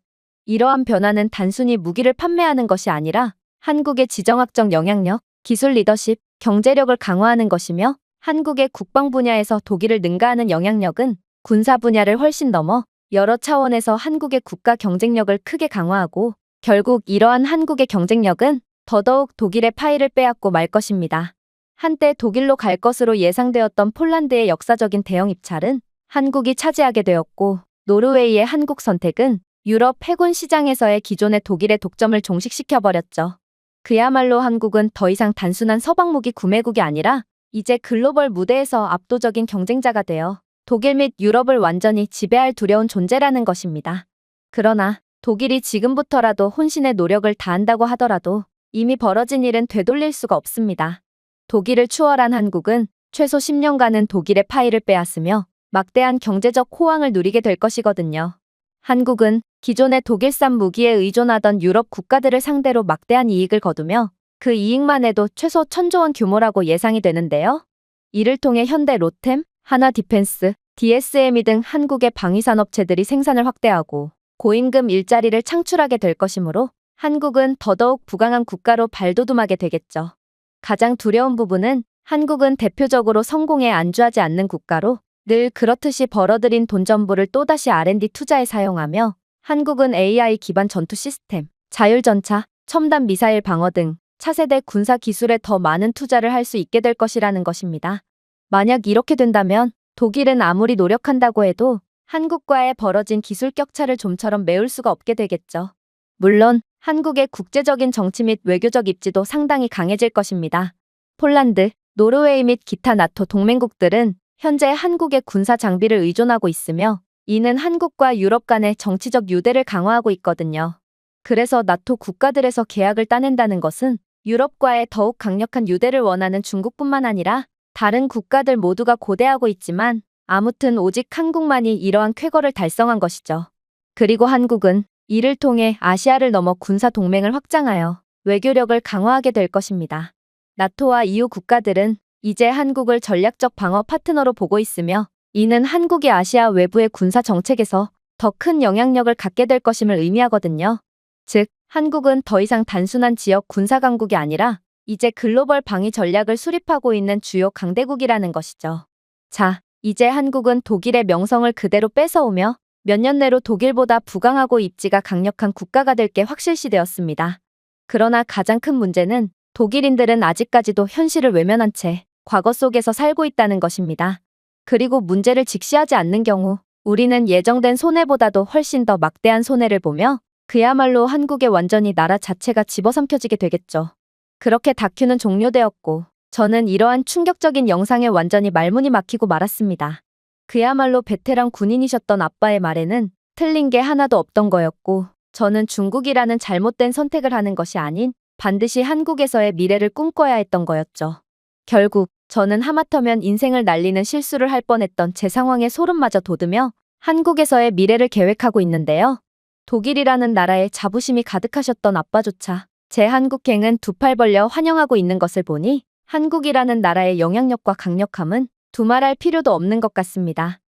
이러한 변화는 단순히 무기를 판매하는 것이 아니라 한국의 지정학적 영향력, 기술 리더십, 경제력을 강화하는 것이며 한국의 국방 분야에서 독일을 능가하는 영향력은 군사 분야를 훨씬 넘어 여러 차원에서 한국의 국가 경쟁력을 크게 강화하고 결국 이러한 한국의 경쟁력은 더더욱 독일의 파이를 빼앗고 말 것입니다. 한때 독일로 갈 것으로 예상되었던 폴란드의 역사적인 대형 입찰은 한국이 차지하게 되었고 노르웨이의 한국 선택은 유럽 해군 시장에서의 기존의 독일의 독점을 종식시켜버렸죠. 그야말로 한국은 더 이상 단순한 서방 무기 구매국이 아니라 이제 글로벌 무대에서 압도적인 경쟁자가 되어 독일 및 유럽을 완전히 지배할 두려운 존재라는 것입니다. 그러나 독일이 지금부터라도 혼신의 노력을 다한다고 하더라도 이미 벌어진 일은 되돌릴 수가 없습니다. 독일을 추월한 한국은 최소 10년간은 독일의 파일을 빼앗으며 막대한 경제적 호황을 누리게 될 것이거든요. 한국은 기존의 독일산 무기에 의존하던 유럽 국가들을 상대로 막대한 이익을 거두며 그 이익만 해도 최소 1,000조 원 규모라고 예상이 되는데요. 이를 통해 현대 로템, 하나 디펜스, DSM이 등 한국의 방위산업체들이 생산을 확대하고 고임금 일자리를 창출하게 될 것이므로 한국은 더더욱 부강한 국가로 발돋움하게 되겠죠. 가장 두려운 부분은 한국은 대표적으로 성공에 안주하지 않는 국가로 늘 그렇듯이 벌어들인 돈 전부를 또다시 R&D 투자에 사용하며 한국은 AI 기반 전투 시스템, 자율전차, 첨단 미사일 방어 등 차세대 군사 기술에 더 많은 투자를 할 수 있게 될 것이라는 것입니다. 만약 이렇게 된다면 독일은 아무리 노력한다고 해도 한국과의 벌어진 기술 격차를 좀처럼 메울 수가 없게 되겠죠. 물론 한국의 국제적인 정치 및 외교적 입지도 상당히 강해질 것입니다. 폴란드, 노르웨이 및 기타 나토 동맹국들은 현재 한국의 군사 장비를 의존하고 있으며 이는 한국과 유럽 간의 정치적 유대를 강화하고 있거든요. 그래서 나토 국가들에서 계약을 따낸다는 것은 유럽과의 더욱 강력한 유대를 원하는 중국뿐만 아니라 다른 국가들 모두가 고대하고 있지만 아무튼 오직 한국만이 이러한 쾌거를 달성한 것이죠. 그리고 한국은 이를 통해 아시아를 넘어 군사 동맹을 확장하여 외교력을 강화하게 될 것입니다. 나토와 EU 국가들은 이제 한국을 전략적 방어 파트너로 보고 있으며 이는 한국이 아시아 외부의 군사 정책에서 더 큰 영향력을 갖게 될 것임을 의미하거든요. 즉, 한국은 더 이상 단순한 지역 군사 강국이 아니라 이제 글로벌 방위 전략을 수립하고 있는 주요 강대국이라는 것이죠. 자, 이제 한국은 독일의 명성을 그대로 뺏어오며 몇 년 내로 독일보다 부강하고 입지가 강력한 국가가 될 게 확실시되었습니다. 그러나 가장 큰 문제는 독일인들은 아직까지도 현실을 외면한 채 과거 속에서 살고 있다는 것입니다. 그리고 문제를 직시하지 않는 경우 우리는 예정된 손해보다도 훨씬 더 막대한 손해를 보며 그야말로 한국의 완전히 나라 자체가 집어삼켜지게 되겠죠. 그렇게 다큐는 종료되었고 저는 이러한 충격적인 영상에 완전히 말문이 막히고 말았습니다. 그야말로 베테랑 군인이셨던 아빠의 말에는 틀린 게 하나도 없던 거였고 저는 중국이라는 잘못된 선택을 하는 것이 아닌 반드시 한국에서의 미래를 꿈꿔야 했던 거였죠. 결국 저는 하마터면 인생을 날리는 실수를 할 뻔했던 제 상황에 소름마저 돋으며 한국에서의 미래를 계획하고 있는데요. 독일이라는 나라에 자부심이 가득하셨던 아빠조차 제 한국행은 두 팔 벌려 환영하고 있는 것을 보니 한국이라는 나라의 영향력과 강력함은 두말할 필요도 없는 것 같습니다.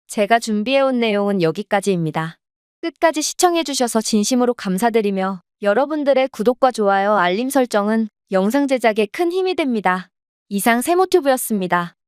제가 준비해온 내용은 여기까지입니다. 끝까지 시청해주셔서 진심으로 감사드리며 여러분들의 구독과 좋아요, 알림 설정은 영상 제작에 큰 힘이 됩니다. 이상 세모튜브였습니다.